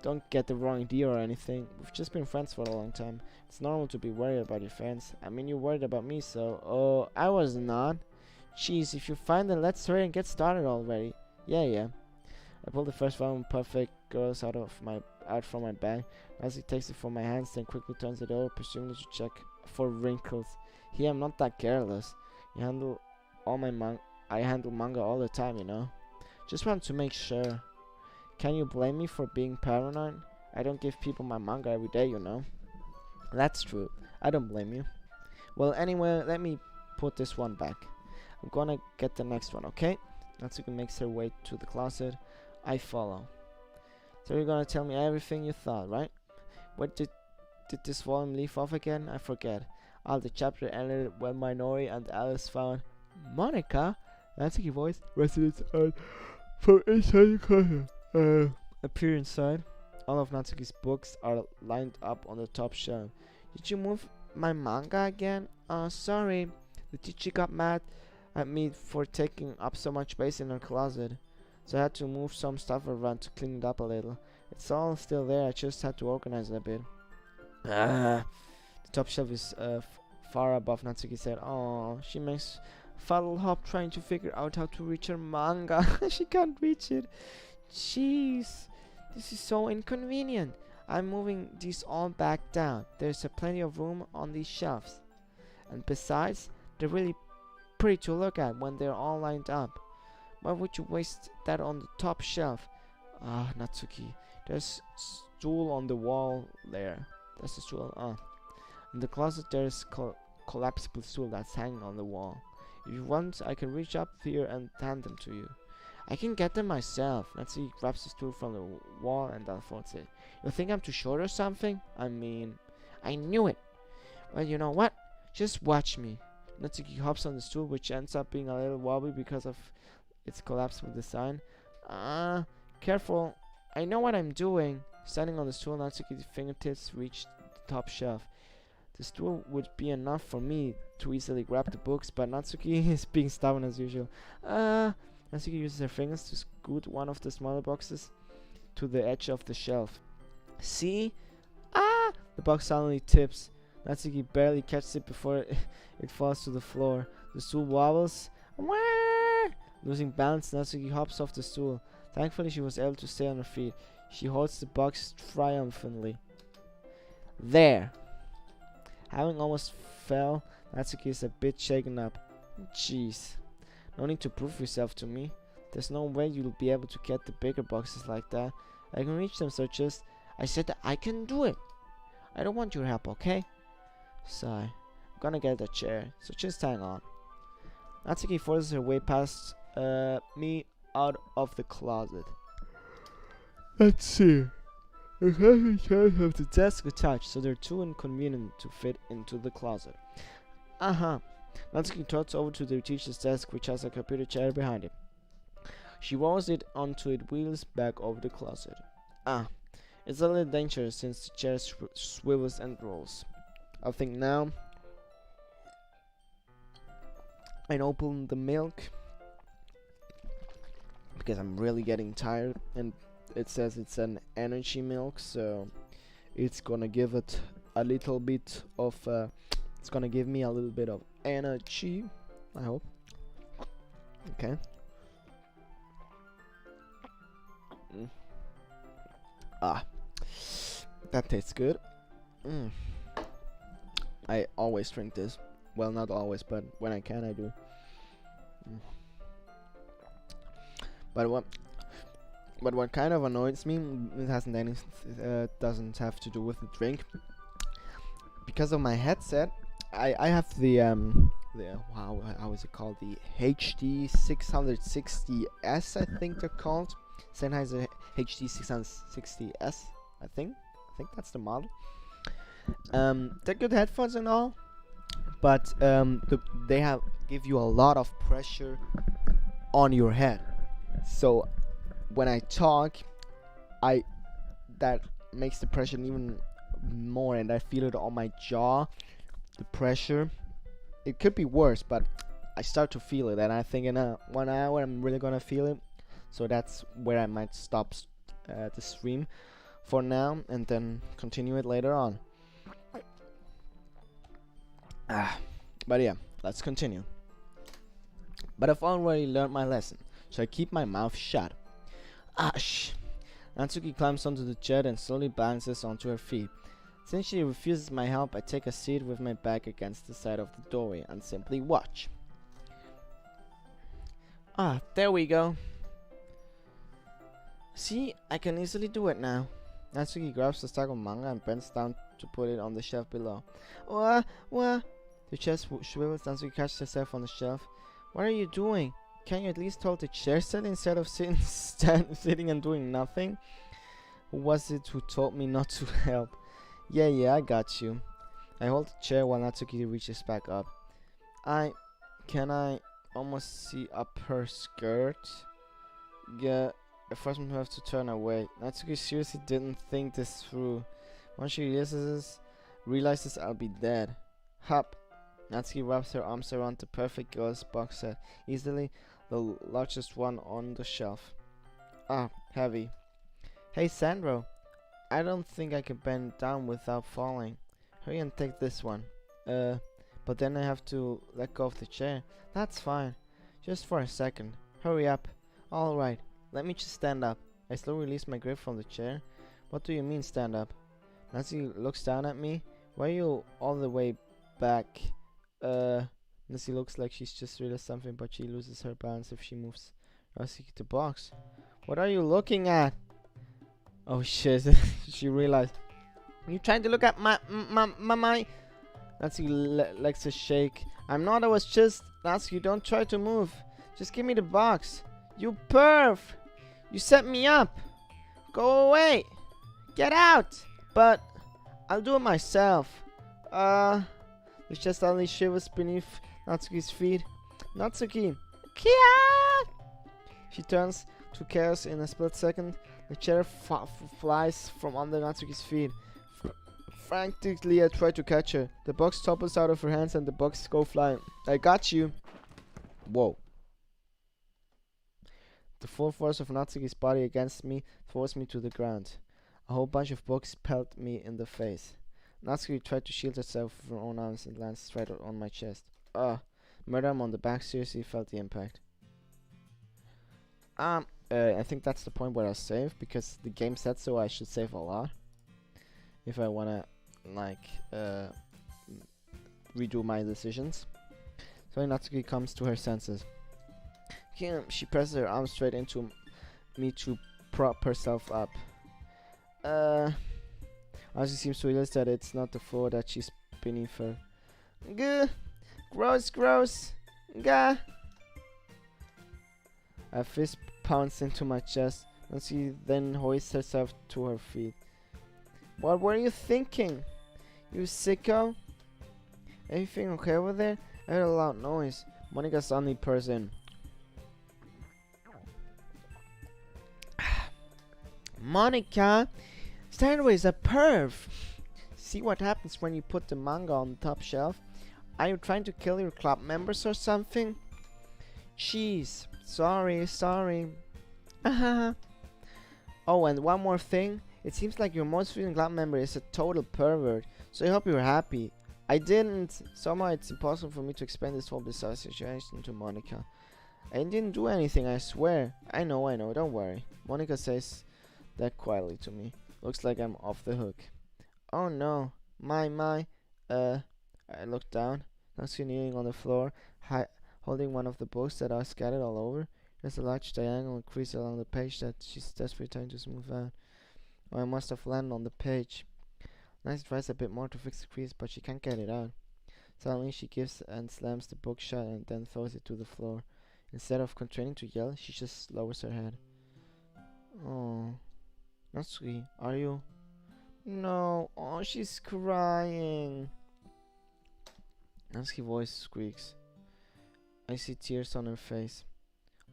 Don't get the wrong idea or anything. We've just been friends for a long time. It's normal to be worried about your friends. I mean, you're worried about me, so... Oh, I was not. Jeez, if you find them, let's hurry and get started already. Yeah. I pull the first volume of Perfect Girls out from my bag. Natsuki takes it from my hands, then quickly turns it over, presumably to check for wrinkles. Here, I'm not that careless. I handle manga all the time, you know. Just want to make sure. Can you blame me for being paranoid? I don't give people my manga every day, you know. That's true. I don't blame you. Well, anyway, let me put this one back. I'm gonna get the next one, okay? Natsuki makes her way to the closet. I follow. So you're gonna tell me everything you thought, right? Where did this volume leave off again? I forget. The chapter ended when Minori and Alice found Monica. Natsuki voice resonates from inside the closet. Appear inside. All of Natsuki's books are lined up on the top shelf. Did you move my manga again? Sorry. The teacher got mad at me for taking up so much space in her closet, so I had to move some stuff around to clean it up a little. It's all still there, I just had to organize it a bit. The top shelf is far above Natsuki's head. Oh, she makes fuddle hop trying to figure out how to reach her manga. She can't reach it. Jeez, this is so inconvenient. I'm moving these all back down. There's plenty of room on these shelves. And besides, They're really pretty to look at when they're all lined up. Why would you waste that on the top shelf? Ah, Natsuki. There's stool on the wall there. There's a stool. In the closet there's collapsible stool that's hanging on the wall. If you want, I can reach up here and hand them to you. I can get them myself. Natsuki grabs the stool from the wall and unfolds it. You think I'm too short or something? I mean, I knew it. Well, you know what? Just watch me. Natsuki hops on the stool, which ends up being a little wobbly because of its collapsible design. Careful. I know what I'm doing. Standing on the stool, Natsuki's fingertips reach the top shelf. The stool would be enough for me to easily grab the books, but Natsuki is being stubborn as usual. Natsuki uses her fingers to scoot one of the smaller boxes to the edge of the shelf. See? The box suddenly tips. Natsuki barely catches it before it falls to the floor. The stool wobbles. Losing balance, Natsuki hops off the stool. Thankfully, she was able to stay on her feet. She holds the box triumphantly. There! Having almost fell, Natsuki is a bit shaken up. Jeez. No need to prove yourself to me. There's no way you'll be able to get the bigger boxes like that. I can reach them, so just... I said that I can do it. I don't want your help, okay? Sigh. I'm gonna get a chair, so just hang on. Natsuki forces her way past me out of the closet. Let's see. The closet chairs have the desk attached, so they're too inconvenient to fit into the closet. Natsuki trots over to the teacher's desk, which has a computer chair behind it. She rolls it onto its wheels back over the closet. It's a little dangerous since the chair swivels and rolls. I think now I open the milk because I'm really getting tired, and it says it's an energy milk, so it's gonna give it a little bit of it's gonna give me a little bit of energy, I hope. Okay. That tastes good. I always drink this. Well, not always, but when I can, I do. But what kind of annoys me, it hasn't any, doesn't have to do with the drink. Because of my headset, I have the how is it called, the HD 660S, I think they're called. Sennheiser HD 660S, I think that's the model. They're good headphones and all, but they give you a lot of pressure on your head. So when I talk, that makes the pressure even more, and I feel it on my jaw. The pressure. It could be worse, but I start to feel it, and I think in 1 hour I'm really gonna feel it. So that's where I might stop the stream for now, and then continue it later on. But yeah, let's continue. But I've already learned my lesson, so I keep my mouth shut. Shh. Natsuki climbs onto the chair and slowly balances onto her feet. Since she refuses my help, I take a seat with my back against the side of the doorway and simply watch. There we go. See, I can easily do it now. Natsuki grabs the stack of manga and bends down to put it on the shelf below. What? The chair swivels. Natsuki catches herself on the shelf. What are you doing? Can you at least hold the chair steady instead of sitting and doing nothing? Who was it who told me not to help? Yeah, I got you. I hold the chair while Natsuki reaches back up. Can I almost see up her skirt? Yeah, I first have to turn away. Natsuki seriously didn't think this through. Once she realizes I'll be dead. Hop. Natsuki wraps her arms around the perfect girl's box set, easily the largest one on the shelf. Heavy. Hey Sandro, I don't think I can bend down without falling. Hurry and take this one. But then I have to let go of the chair. That's fine. Just for a second. Hurry up. Alright, let me just stand up. I slowly release my grip from the chair. What do you mean stand up? Natsuki looks down at me. Why are you all the way back? She looks like she's just realized something, but she loses her balance if she moves. Natsuki, the box. What are you looking at? Oh shit! She realized. You trying to look at my? Natsuki likes to shake. I'm not. I was just. Natsuki, don't try to move. Just give me the box. You perv! You set me up. Go away. Get out. But I'll do it myself. There's just only shivers beneath Natsuki's feet. Natsuki! Kia! She turns to chaos in a split second. The chair flies from under Natsuki's feet. Frantically, I try to catch her. The box topples out of her hands and the box go flying. I got you! Whoa. The full force of Natsuki's body against me forced me to the ground. A whole bunch of books pelted me in the face. Natsuki tried to shield herself with her own arms and landed straight on my chest. Murder on the back, seriously felt the impact. I think that's the point where I save, because the game said so. I should save a lot if I wanna, like, redo my decisions. So Natsuki comes to her senses. She presses her arm straight into me to prop herself up. As she seems to realize that it's not the floor that she's beneath her. Gah! Gross, gross! Gah! A fist pounds into my chest, and she then hoists herself to her feet. What were you thinking? You sicko? Everything okay over there? I heard a loud noise. Monica's the only person. Monica! Steinway's a perv! See what happens when you put the manga on the top shelf? Are you trying to kill your club members or something? Jeez. Sorry. Oh, and one more thing. It seems like your most recent club member is a total pervert, so I hope you're happy. I didn't. Somehow it's impossible for me to explain this whole bizarre situation to Monica. I didn't do anything, I swear. I know, don't worry. Monica says that quietly to me. Looks like I'm off the hook. Oh no. My. I look down. Natsuki kneeling on the floor, holding one of the books that are scattered all over. There's a large diagonal crease along the page that she's desperately trying to smooth out. Oh, I must have landed on the page. Natsuki tries a bit more to fix the crease, but she can't get it out. Suddenly she gives and slams the book shut and then throws it to the floor. Instead of continuing to yell, she just lowers her head. Oh. Natsuki, are you? No. Oh, she's crying. Natsuki's voice squeaks. I see tears on her face.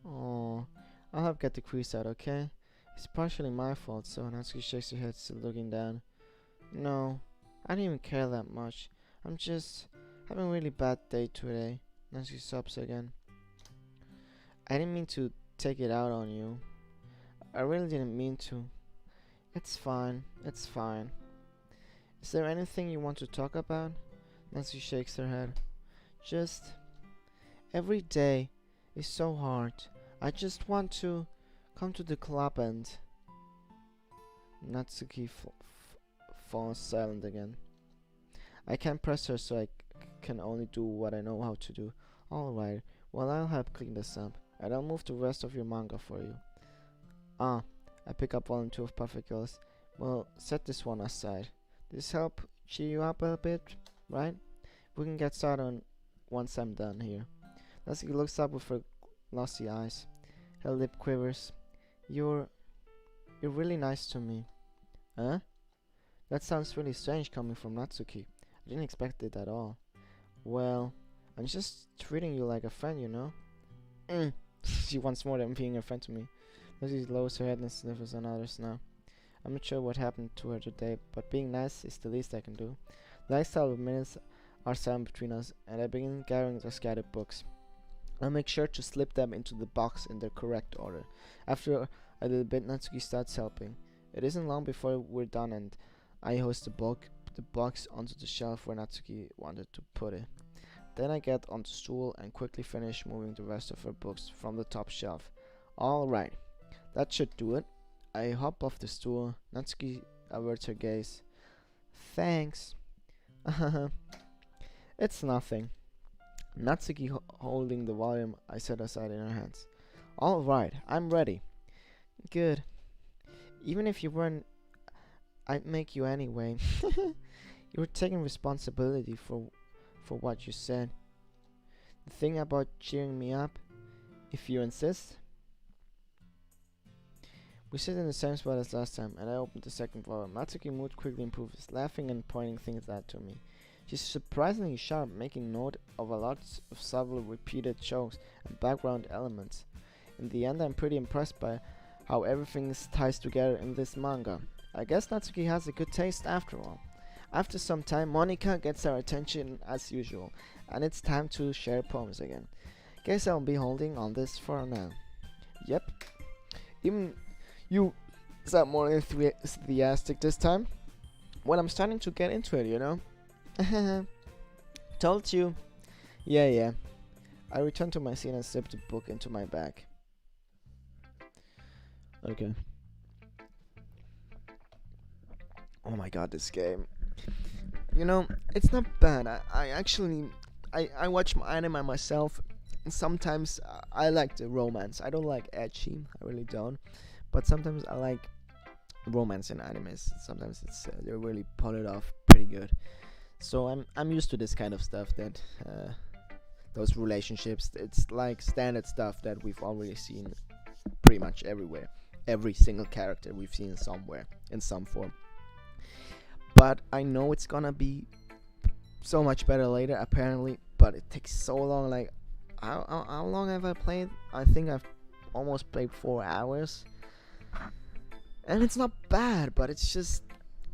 Oh, I'll help get the crease out, okay? It's partially my fault, so Natsuki shakes her head, still looking down. No, I didn't even care that much. I'm just having a really bad day today. Natsuki sobs again. I didn't mean to take it out on you. I really didn't mean to. It's fine. Is there anything you want to talk about? Natsuki shakes her head. Just every day is so hard. I just want to come to the club and... Natsuki falls silent again. I can't press her, so I can only do what I know how to do. Alright, well, I'll help clean this up, and I'll move the rest of your manga for you. I pick up volume 2 of Perfect Girls. Well, set this one aside. This help cheer you up a bit, right? We can get started once I'm done here. Natsuki looks up with her glossy eyes. Her lip quivers. You're really nice to me. Huh? That sounds really strange coming from Natsuki. I didn't expect it at all. Well, I'm just treating you like a friend, you know? She wants more than being a friend to me. Natsuki lowers her head and sniffles another snow. I'm not sure what happened to her today, but being nice is the least I can do. The next couple of minutes are silent between us, and I begin gathering the scattered books. I'll make sure to slip them into the box in their correct order. After a little bit, Natsuki starts helping. It isn't long before we're done, and I hoist the box onto the shelf where Natsuki wanted to put it. Then I get on the stool and quickly finish moving the rest of her books from the top shelf. Alright, that should do it. I hop off the stool. Natsuki averts her gaze. Thanks. It's nothing. Natsuki holding the volume I set aside in her hands. All right, I'm ready. Good. Even if you weren't, I'd make you anyway. You were taking responsibility for what you said. The thing about cheering me up, if you insist. We sit in the same spot as last time, and I opened the second volume. Natsuki mood quickly improves, laughing and pointing things out to me. She's surprisingly sharp, making note of a lot of subtle repeated jokes and background elements. In the end, I'm pretty impressed by how everything ties together in this manga. I guess Natsuki has a good taste after all. After some time, Monika gets our attention as usual, and it's time to share poems again. Guess I'll be holding on this for now. Yep. Even you sound more enthusiastic this time. Well, I'm starting to get into it, you know. Told you. Yeah. I returned to my seat and slipped the book into my bag. Okay. Oh my god, this game. You know, it's not bad. I actually watch my anime myself, and sometimes I like the romance. I don't like ecchi, I really don't. But sometimes I like romance in animes. Sometimes it's they really pull it off pretty good. So I'm used to this kind of stuff. That those relationships. It's like standard stuff that we've already seen pretty much everywhere. Every single character we've seen somewhere in some form. But I know it's gonna be so much better later, apparently. But it takes so long. Like, how long have I played? I think I've almost played 4 hours. And it's not bad, but it's just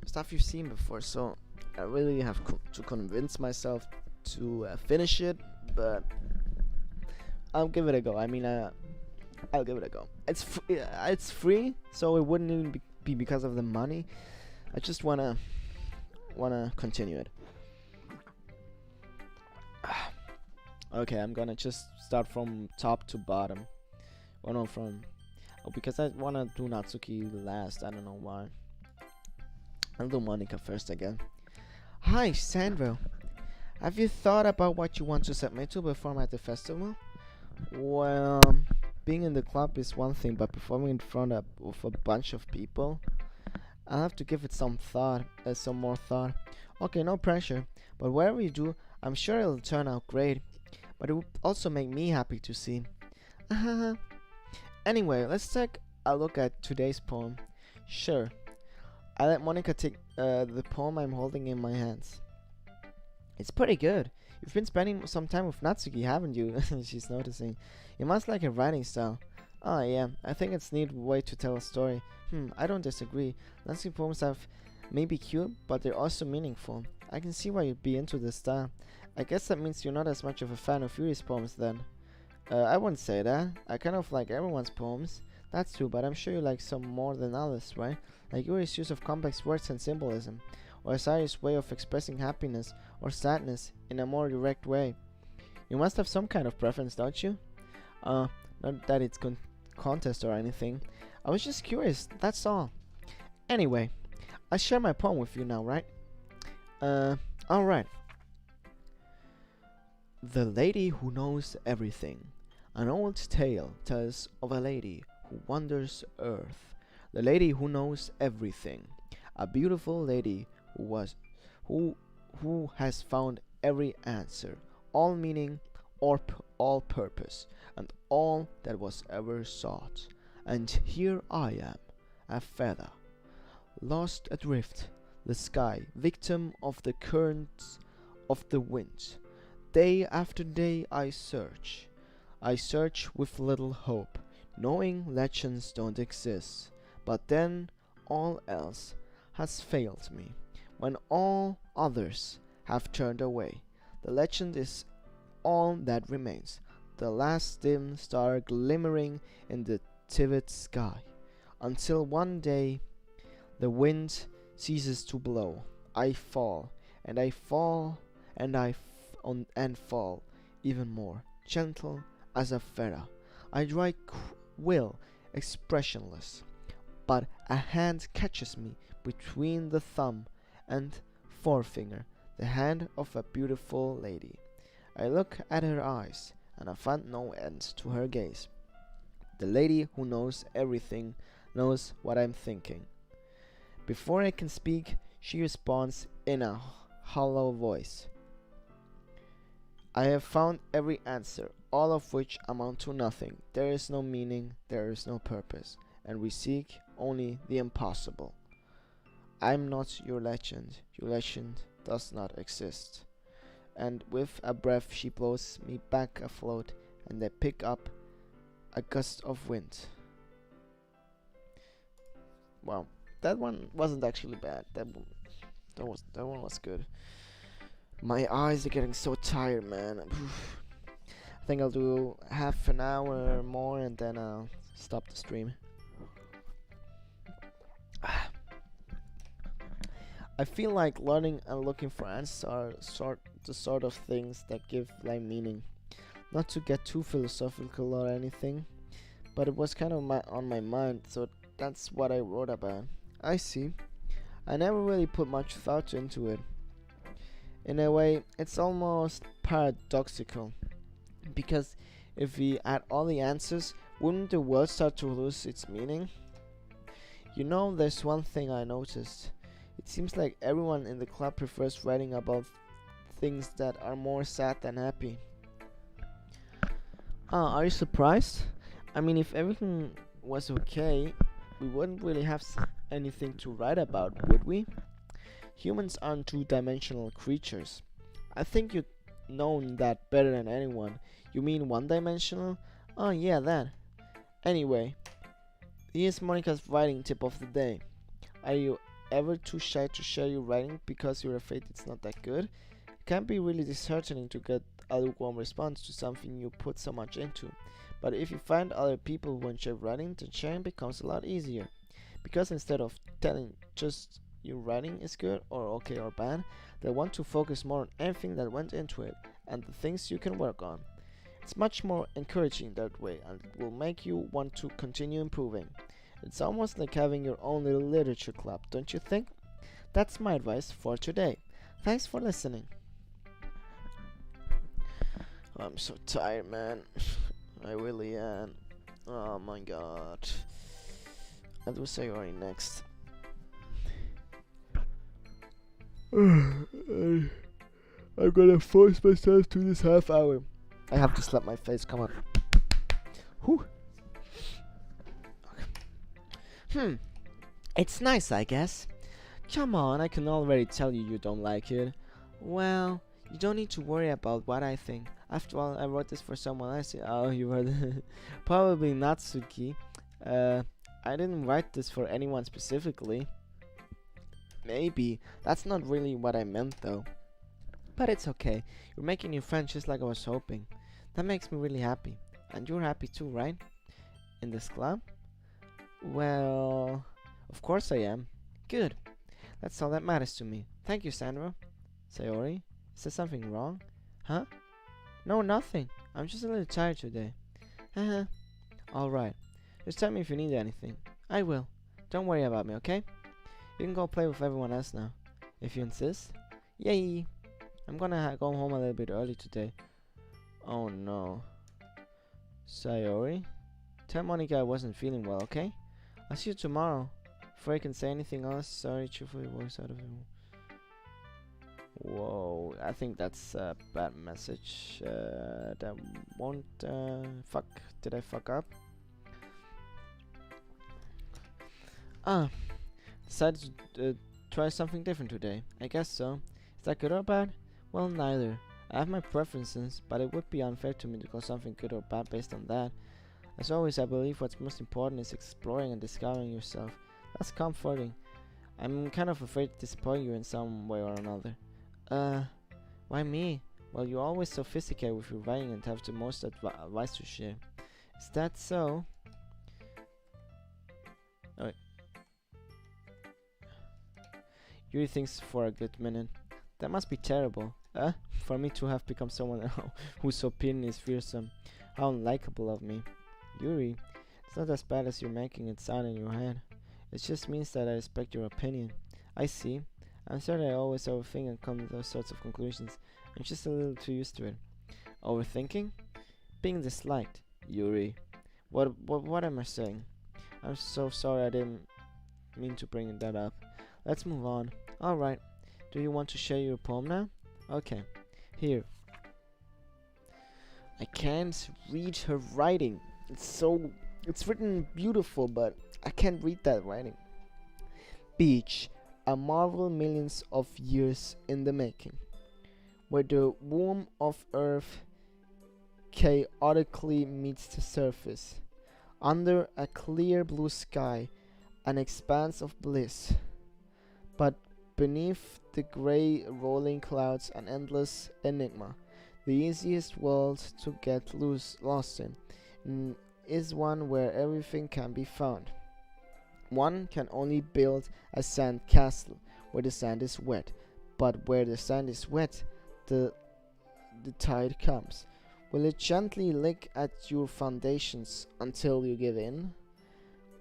stuff you've seen before. So I really have to convince myself to finish it. But I'll give it a go. I mean, I'll give it a go. It's free, so it wouldn't even be because of the money. I just wanna continue it. Okay, I'm gonna just start from top to bottom. Because I wanna do Natsuki last. I don't know why. I'll do Monika first again. Hi, Sandro. Have you thought about what you want to submit to perform at the festival? Well, being in the club is one thing, but performing in front of a bunch of people, I'll have to give it some more thought. Okay, no pressure, but whatever you do, I'm sure it'll turn out great. But it would also make me happy to see. Anyway, let's take a look at today's poem. Sure. I let Monika take the poem I'm holding in my hands. It's pretty good. You've been spending some time with Natsuki, haven't you? She's noticing. You must like her writing style. Oh yeah, I think it's a neat way to tell a story. I don't disagree. Natsuki poems have maybe cute, but they're also meaningful. I can see why you'd be into this style. I guess that means you're not as much of a fan of Yuri's poems then. I wouldn't say that. I kind of like everyone's poems. That's true, but I'm sure you like some more than others, right? Like Yuri's use of complex words and symbolism, or Asari's way of expressing happiness or sadness in a more direct way. You must have some kind of preference, don't you? Not that it's contest or anything. I was just curious, that's all. Anyway, I'll share my poem with you now, right? Alright. The Lady Who Knows Everything. An old tale tells of a lady who wanders earth. The lady who knows everything. A beautiful lady who has found every answer, all meaning, or all purpose, and all that was ever sought. And here I am, a feather, lost adrift the sky, victim of the currents of the wind. Day after day I search with little hope, knowing legends don't exist. But then all else has failed me. When all others have turned away, the legend is all that remains, the last dim star glimmering in the vivid sky, until one day the wind ceases to blow. I fall, and I fall, and and fall even more, gentle as a feather. I dry will, expressionless, but a hand catches me between the thumb and forefinger, the hand of a beautiful lady. I look at her eyes, and I find no end to her gaze. The lady who knows everything knows what I'm thinking. Before I can speak, she responds in a hollow voice. I have found every answer, all of which amount to nothing. There is no meaning, there is no purpose, and we seek only the impossible. I'm not your legend does not exist. And with a breath she blows me back afloat, and I pick up a gust of wind. Wow, that one wasn't actually bad. That one was good. My eyes are getting so tired, man. I think I'll do half an hour more and then I'll stop the stream. I feel like learning and looking for answers are the sort of things that give life meaning. Not to get too philosophical or anything, but it was kind of on my mind, so that's what I wrote about. I see. I never really put much thought into it. In a way, it's almost paradoxical, because if we had all the answers, wouldn't the world start to lose its meaning? You know, there's one thing I noticed. It seems like everyone in the club prefers writing about things that are more sad than happy. Are you surprised? I mean, if everything was okay, we wouldn't really have anything to write about, would we? Humans aren't two-dimensional creatures. I think you'd known that better than anyone. You mean one-dimensional? Oh yeah, that. Anyway, here's Monica's writing tip of the day. Are you ever too shy to share your writing because you're afraid it's not that good? It can be really disheartening to get a lukewarm response to something you put so much into. But if you find other people who enjoy writing, then sharing becomes a lot easier. Because instead of telling just your writing is good or okay or bad, they want to focus more on everything that went into it and the things you can work on. It's much more encouraging that way, and it will make you want to continue improving. It's almost like having your own little literature club, don't you think? That's my advice for today. Thanks for listening. I'm so tired, man. I really am. Oh my god. I'll do Sayori next. I'm gonna force myself to this half hour. I have to slap my face, come on. Whew. Okay. It's nice, I guess. Come on, I can already tell you don't like it. Well, you don't need to worry about what I think. After all, I wrote this for someone else. Oh, you wrote probably not, Suki. I didn't write this for anyone specifically. Maybe. That's not really what I meant, though. But it's okay. You're making new friends just like I was hoping. That makes me really happy. And you're happy too, right? In this club? Well, of course I am. Good. That's all that matters to me. Thank you, Sandra. Sayori, is there something wrong? Huh? No, nothing. I'm just a little tired today. Haha. Alright. Just tell me if you need anything. I will. Don't worry about me, okay? You can go play with everyone else now. If you insist. Yay! I'm gonna go home a little bit early today. Oh no. Sayori? Tell Monica I wasn't feeling well, okay? I'll see you tomorrow. Before I can say anything else, sorry, truthfully, voice out of it. Whoa, I think that's a bad message. That won't, fuck, did I fuck up? Decided to try something different today. I guess so. Is that good or bad? Well, neither. I have my preferences, but it would be unfair to me to call something good or bad based on that. As always, I believe what's most important is exploring and discovering yourself. That's comforting. I'm kind of afraid to disappoint you in some way or another. Why me? Well, you're always sophisticated with your writing and have the most advice to share. Is that so? Oh, wait. Yuri thinks for a good minute. That must be terrible. For me to have become someone whose opinion is fearsome. How unlikable of me. Yuri, it's not as bad as you're making it sound in your head. It just means that I respect your opinion. I see. I'm sorry I always overthink and come to those sorts of conclusions. I'm just a little too used to it. Overthinking? Being disliked. Yuri. What am I saying? I'm so sorry, I didn't mean to bring that up. Let's move on. Alright. Do you want to share your poem now? Okay. Here. I can't read her writing. It's written beautiful, but I can't read that writing. Beach. A marvel millions of years in the making, where the womb of Earth chaotically meets the surface. Under a clear blue sky, an expanse of bliss. But beneath the grey rolling clouds, an endless enigma. The easiest world to get lost in is one where everything can be found. One can only build a sand castle where the sand is wet, but where the sand is wet, the tide comes. Will it gently lick at your foundations until you give in?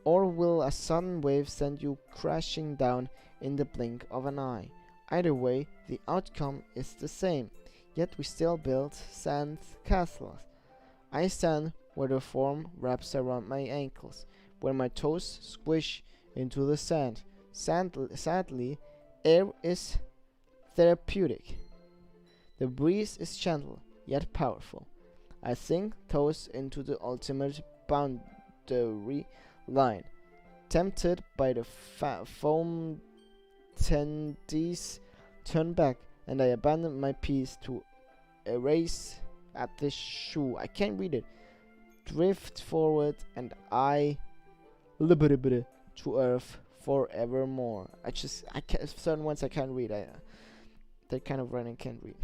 Or will a sudden wave send you crashing down in the blink of an eye? Either way, the outcome is the same, yet we still build sand castles. I stand where the foam wraps around my ankles, where my toes squish into the sand. Sadly, air is therapeutic. The breeze is gentle, yet powerful. I sink toes into the ultimate boundary line. Tempted by the foam tendencies, turn back, and I abandon my piece to erase at the shoe. I can't read it. Drift forward, and I to earth forevermore. I can't, certain ones I can't read. That kind of writing I can't read.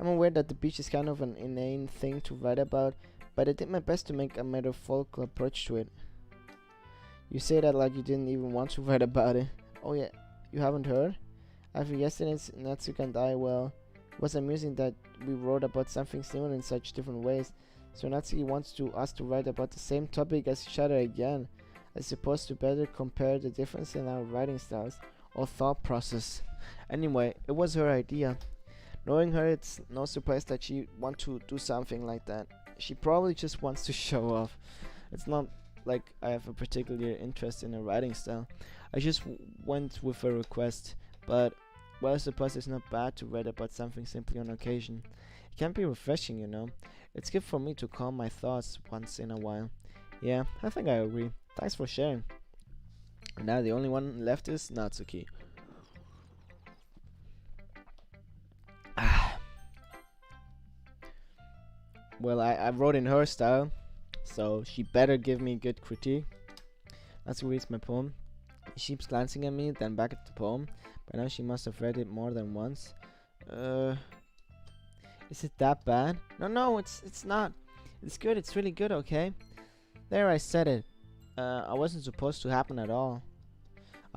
I'm aware that the beach is kind of an inane thing to write about, but I did my best to make a metaphorical approach to it. You say that like you didn't even want to write about it. Oh yeah, you haven't heard? After yesterday's Natsuki and I, well, it was amusing that we wrote about something similar in such different ways. So Natsuki wants us to write about the same topic as each other again, as supposed to better compare the difference in our writing styles or thought process. Anyway, it was her idea. Knowing her, it's no surprise that she wants to do something like that. She probably just wants to show off. It's not like I have a particular interest in her writing style. I just went with a request, but well, I suppose it's not bad to write about something simply on occasion. It can be refreshing, you know. It's good for me to calm my thoughts once in a while. Yeah, I think I agree. Thanks for sharing. And now the only one left is Natsuki. Well, I wrote in her style, so she better give me good critique. Natsuki reads my poem. She keeps glancing at me, then back at the poem. By now she must have read it more than once. Is it that bad? No, it's not. It's good, it's really good, okay? There, I said it. I wasn't supposed to happen at all.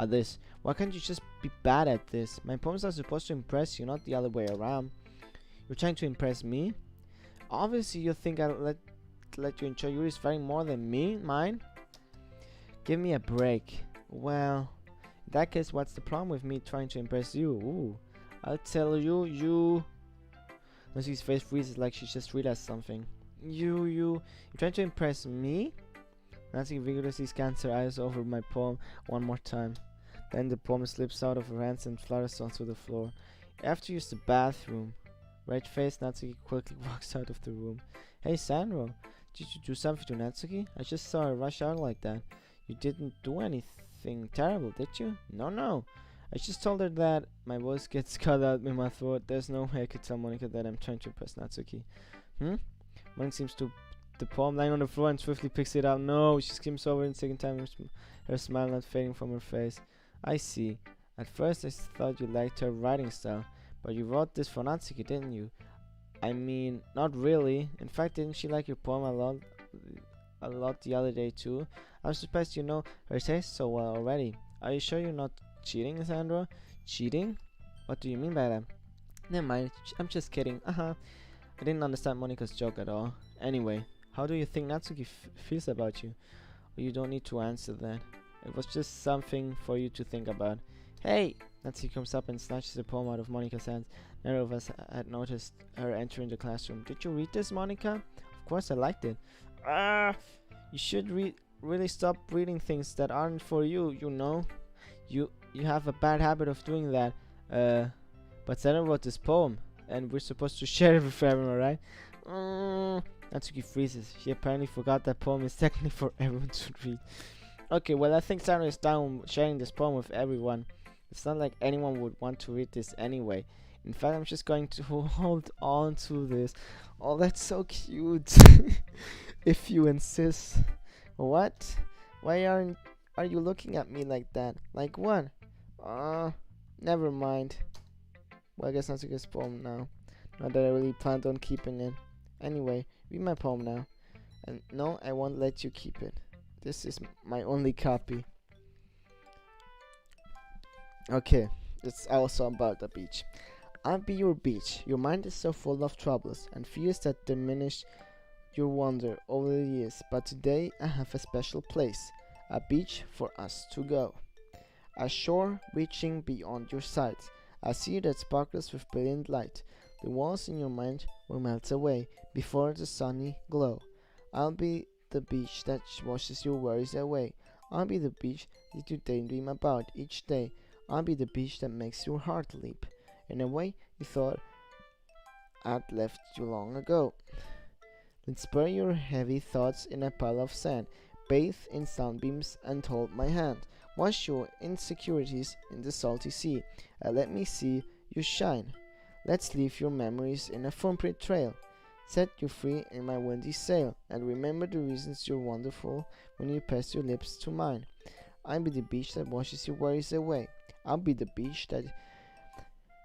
This. Why can't you just be bad at this? My poems are supposed to impress you, not the other way around. You're trying to impress me? Obviously you think I'll let you enjoy Yuri's writing more than mine? Give me a break. Well, in that case, what's the problem with me trying to impress you? Ooh, I'll tell you. Lucy's face freezes like she just realized something. You're trying to impress me? Nancy vigorously scans her eyes over my poem one more time. Then the poem slips out of her hands and flutters onto the floor. I have to use the bathroom. Red-faced Natsuki quickly walks out of the room. Hey Sandro, did you do something to Natsuki? I just saw her rush out like that. You didn't do anything terrible, did you? No. I just told her that my voice gets cut out in my throat. There's no way I could tell Monika that I'm trying to impress Natsuki. Monika seems to the poem lying on the floor and swiftly picks it up. No, she skims over it a second time, her smile not fading from her face. I see. At first I thought you liked her writing style, but you wrote this for Natsuki, didn't you? I mean, not really. In fact, didn't she like your poem a lot the other day too? I'm surprised you know her taste so well already. Are you sure you're not cheating, Sandra? Cheating? What do you mean by that? Never mind, I'm just kidding. I didn't understand Monika's joke at all. Anyway, how do you think Natsuki feels about you? You don't need to answer that. It was just something for you to think about. Hey, Nancy comes up and snatches a poem out of Monica's hands. Neither of us had noticed her entering the classroom. Did you read this, Monica? Of course I liked it. Ah! You should really stop reading things that aren't for you, you know? You have a bad habit of doing that. But Sarah wrote this poem, and we're supposed to share it with everyone, right? Natsuki freezes. She apparently forgot that poem is technically for everyone to read. Okay, well, I think Sarah is down sharing this poem with everyone. It's not like anyone would want to read this anyway. In fact, I'm just going to hold on to this. Oh, that's so cute. If you insist. What? Why are you looking at me like that? Like what? Never mind. Well, I guess Natsuki's poem now. Not that I really planned on keeping it. Anyway, read my poem now. And no, I won't let you keep it. This is my only copy. Okay, it's also about the beach. I'll be your beach. Your mind is so full of troubles and fears that diminish your wonder over the years. But today I have a special place, a beach for us to go. A shore reaching beyond your sight, a sea that sparkles with brilliant light. The walls in your mind will melt away before the sunny glow. I'll be the beach that washes your worries away. I'll be the beach that you daydream about each day. I'll be the beach that makes your heart leap in a way you thought I'd left you long ago. Then spur your heavy thoughts in a pile of sand, bathe in sunbeams and hold my hand. Wash your insecurities in the salty sea, and let me see you shine. Let's leave your memories in a footprint trail. Set you free in my windy sail, and remember the reasons you're wonderful when you press your lips to mine. I'll be the beach that washes your worries away. I'll be the beach that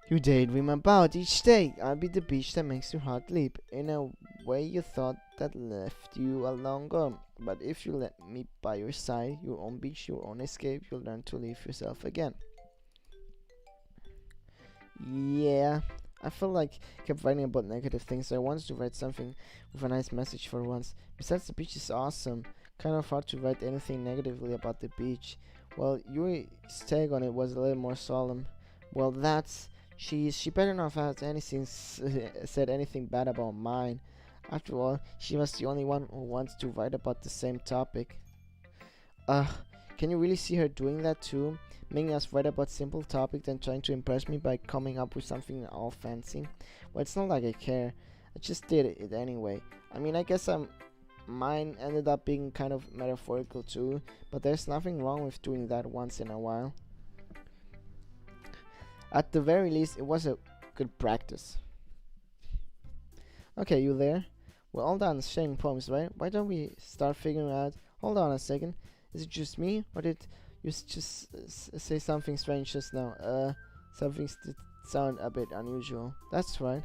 you daydream about each day. I'll be the beach that makes your heart leap in a way you thought that left you long gone. But if you let me by your side, your own beach, your own escape, you'll learn to leave yourself again. Yeah, I felt like I kept writing about negative things, so I wanted to write something with a nice message for once. Besides, the beach is awesome. Kind of hard to write anything negatively about the beach. Well, Yuri's take on it was a little more solemn. Well, that's... She better not have said anything bad about mine. After all, she was the only one who wants to write about the same topic. Can you really see her doing that too? Making us write about simple topics and trying to impress me by coming up with something all fancy? Well, it's not like I care. I just did it anyway. I mean, I guess mine ended up being kind of metaphorical too, but there's nothing wrong with doing that once in a while. At the very least, it was a good practice. Okay, you there? We're all done sharing poems, right? Why don't we start figuring out... Hold on a second. Is it just me, or did you just say something strange just now? Something that sounded a bit unusual. That's right.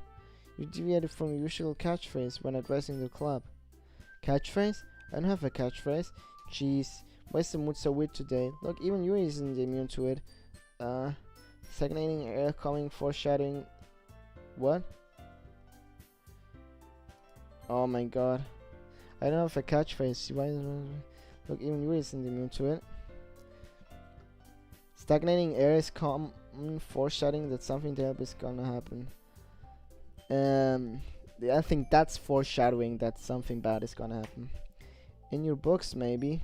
You deviated from your usual catchphrase when addressing the club. Catchphrase? I don't have a catchphrase. Jeez, why is the mood so weird today? Look, even Yuri isn't immune to it. Stagnating air coming, foreshadowing... What? Oh my god. I don't have a catchphrase. Why? Look, even Yuri isn't immune to it. Stagnating air is common, foreshadowing that something terrible is gonna happen. I think that's foreshadowing that something bad is gonna happen. In your books, maybe.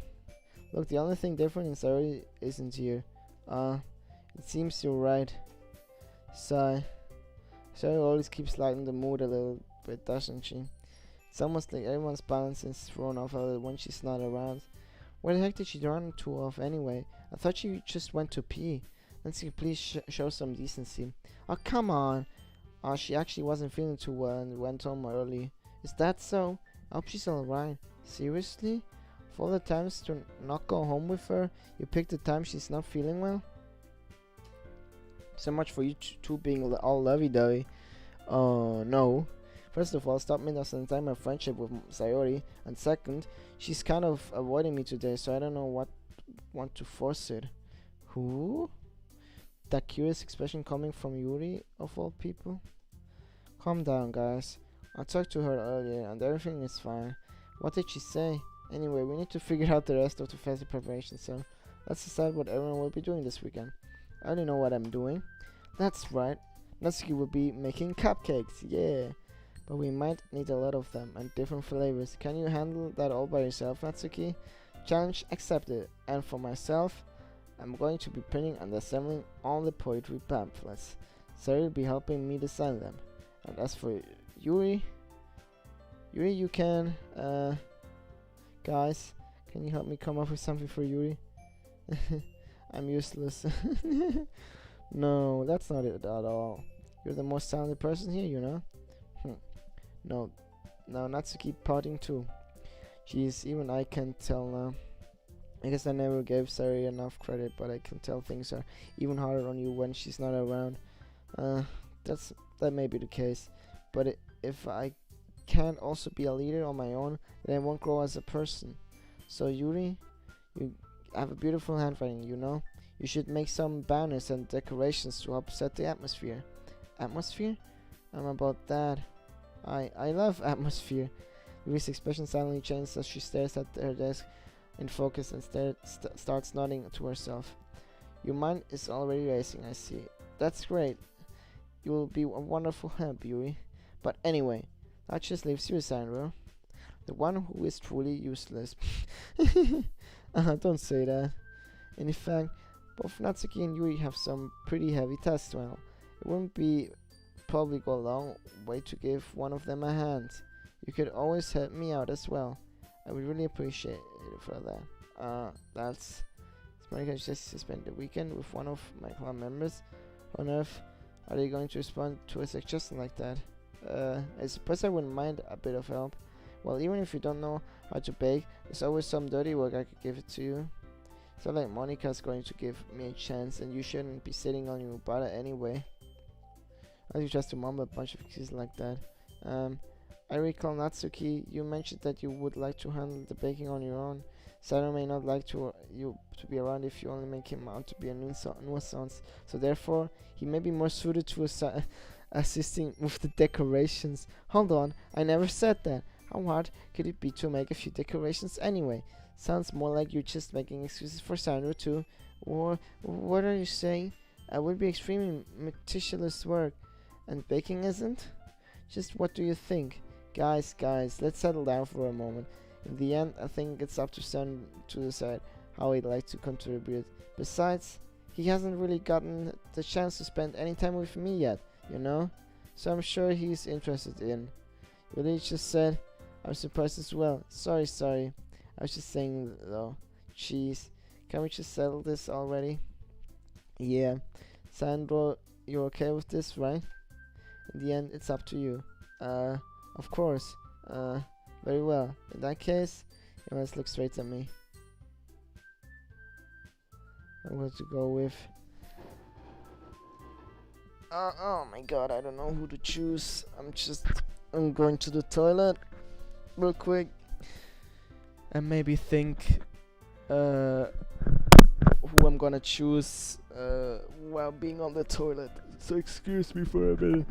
Look, the only thing different in Sayori isn't here. It seems you're right. Sigh. Sayori always keeps lighting the mood a little bit, doesn't she? It's almost like everyone's balance is thrown off a little when she's not around. Where the heck did she run to off anyway? I thought she just went to pee. Nancy, please show some decency. Oh, come on. She actually wasn't feeling too well and went home early. Is that so? I hope she's alright. Seriously? Of all the times to not go home with her, you picked the time she's not feeling well? So much for you two being all lovey-dovey. Oh, no. First of all, stop misunderstanding my friendship with Sayori. And second, she's kind of avoiding me today, so I don't know what want to force it. Who? That curious expression coming from Yuri, of all people? Calm down, guys. I talked to her earlier, and everything is fine. What did she say? Anyway, we need to figure out the rest of the festival preparation, so let's decide what everyone will be doing this weekend. I already know what I'm doing. That's right. Natsuki will be making cupcakes, yeah. But we might need a lot of them and different flavors. Can you handle that all by yourself, Natsuki? Challenge accepted. And for myself, I'm going to be printing and assembling all the poetry pamphlets. Sari will be helping me design them. And as for Yuri, you can, guys, can you help me come up with something for Yuri? I'm useless. No, that's not it at all. You're the most talented person here, you know? No, Natsuki pouting too. Jeez, even I can tell now. I guess I never gave Sari enough credit, but I can tell things are even harder on you when she's not around. That may be the case, but if I can't also be a leader on my own, then I won't grow as a person. So Yuri, you have a beautiful handwriting, you know? You should make some banners and decorations to upset the atmosphere. Atmosphere? I'm about that. I love atmosphere. Yuri's expression suddenly changes as she stares at her desk in focus and starts nodding to herself. Your mind is already racing, I see. That's great. You will be a wonderful help, Yuri. But anyway, that just leaves you, Sandro. The one who is truly useless. Don't say that. In fact, both Natsuki and Yuri have some pretty heavy tasks to handle. It wouldn't be probably go a long way to give one of them a hand. You could always help me out as well. I would really appreciate it for that. That's Monica just spent the weekend with one of my club members. On earth are they going to respond to a suggestion like that? I suppose I wouldn't mind a bit of help. Well, even if you don't know how to bake, there's always some dirty work I could give it to you. It's not like Monica's going to give me a chance, and you shouldn't be sitting on your butter anyway. I you just to mumble a bunch of excuses like that. I recall Natsuki, you mentioned that you would like to handle the baking on your own. Sado may not like you to be around if you only make him out to be a nuisance. So therefore, he may be more suited to assisting with the decorations. Hold on, I never said that. How hard could it be to make a few decorations anyway? Sounds more like you're just making excuses for Sandro too. Or what are you saying? It would be extremely meticulous work, and baking isn't? Just what do you think? Guys, let's settle down for a moment. In the end, I think it's up to Sandro to decide how he'd like to contribute. Besides, he hasn't really gotten the chance to spend any time with me yet, you know? So I'm sure he's interested in. Yuri just said, I'm surprised as well. Sorry. I was just saying though. Jeez. Can we just settle this already? Yeah. Sandro, you're okay with this, right? In the end, it's up to you. Of course. Very well. In that case, you must look straight at me. I'm going to go with... oh my god, I don't know who to choose. I'm going to the toilet real quick and maybe think who I'm gonna choose while being on the toilet. So excuse me for a minute.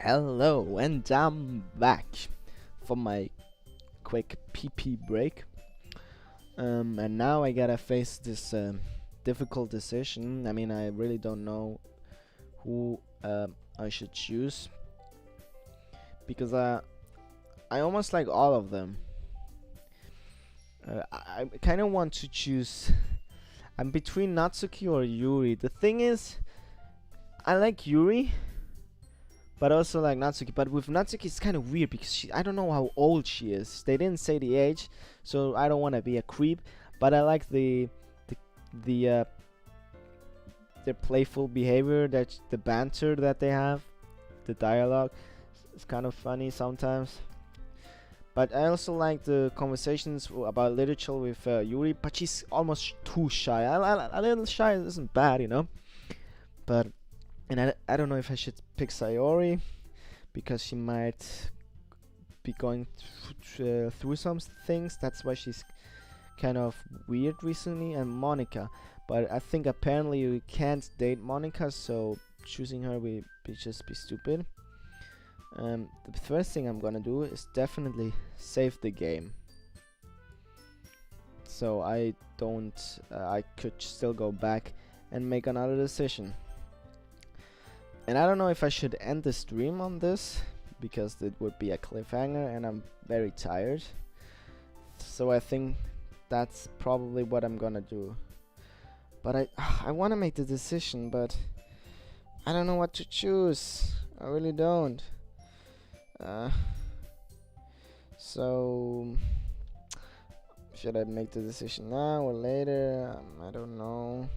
Hello, and I'm back for my quick PP break. And now I gotta face this difficult decision. I mean, I really don't know who I should choose because I almost like all of them. I kind of want to choose. I'm between Natsuki or Yuri. The thing is, I like Yuri, but also like Natsuki. But with Natsuki, it's kind of weird because I don't know how old she is. They didn't say the age, so I don't want to be a creep. But I like their playful behavior, that the banter that they have, the dialogue. It's kind of funny sometimes. But I also like the conversations about literature with Yuri, but she's almost too shy. A little shy isn't bad, you know. But and I don't know if I should pick Sayori because she might be going through some things. That's why she's kind of weird recently. And Monica, but I think apparently we can't date Monica, so choosing her would just be stupid. The first thing I'm gonna do is definitely save the game, so I don't. I could still go back and make another decision. And I don't know if I should end the stream on this because it would be a cliffhanger, and I'm very tired. So I think that's probably what I'm gonna do. But I want to make the decision, but I don't know what to choose. I really don't. So should I make the decision now or later? I don't know.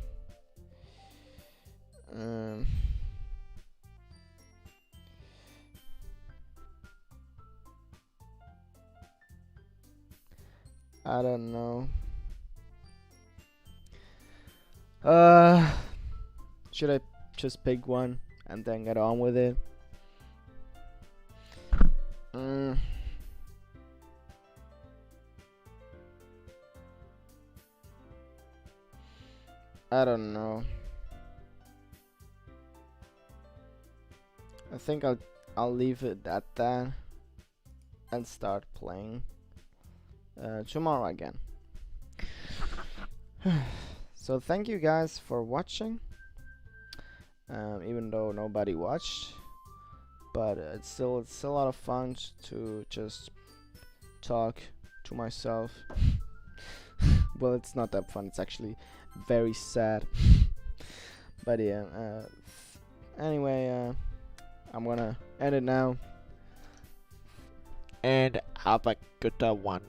I don't know. Should I just pick one and then get on with it? I don't know. I think I'll leave it at that and start playing tomorrow again. So thank you guys for watching, even though nobody watched, but it's still a lot of fun to just talk to myself. Well, it's not that fun, it's actually very sad. But yeah, anyway, I'm gonna end it now, and have a good one.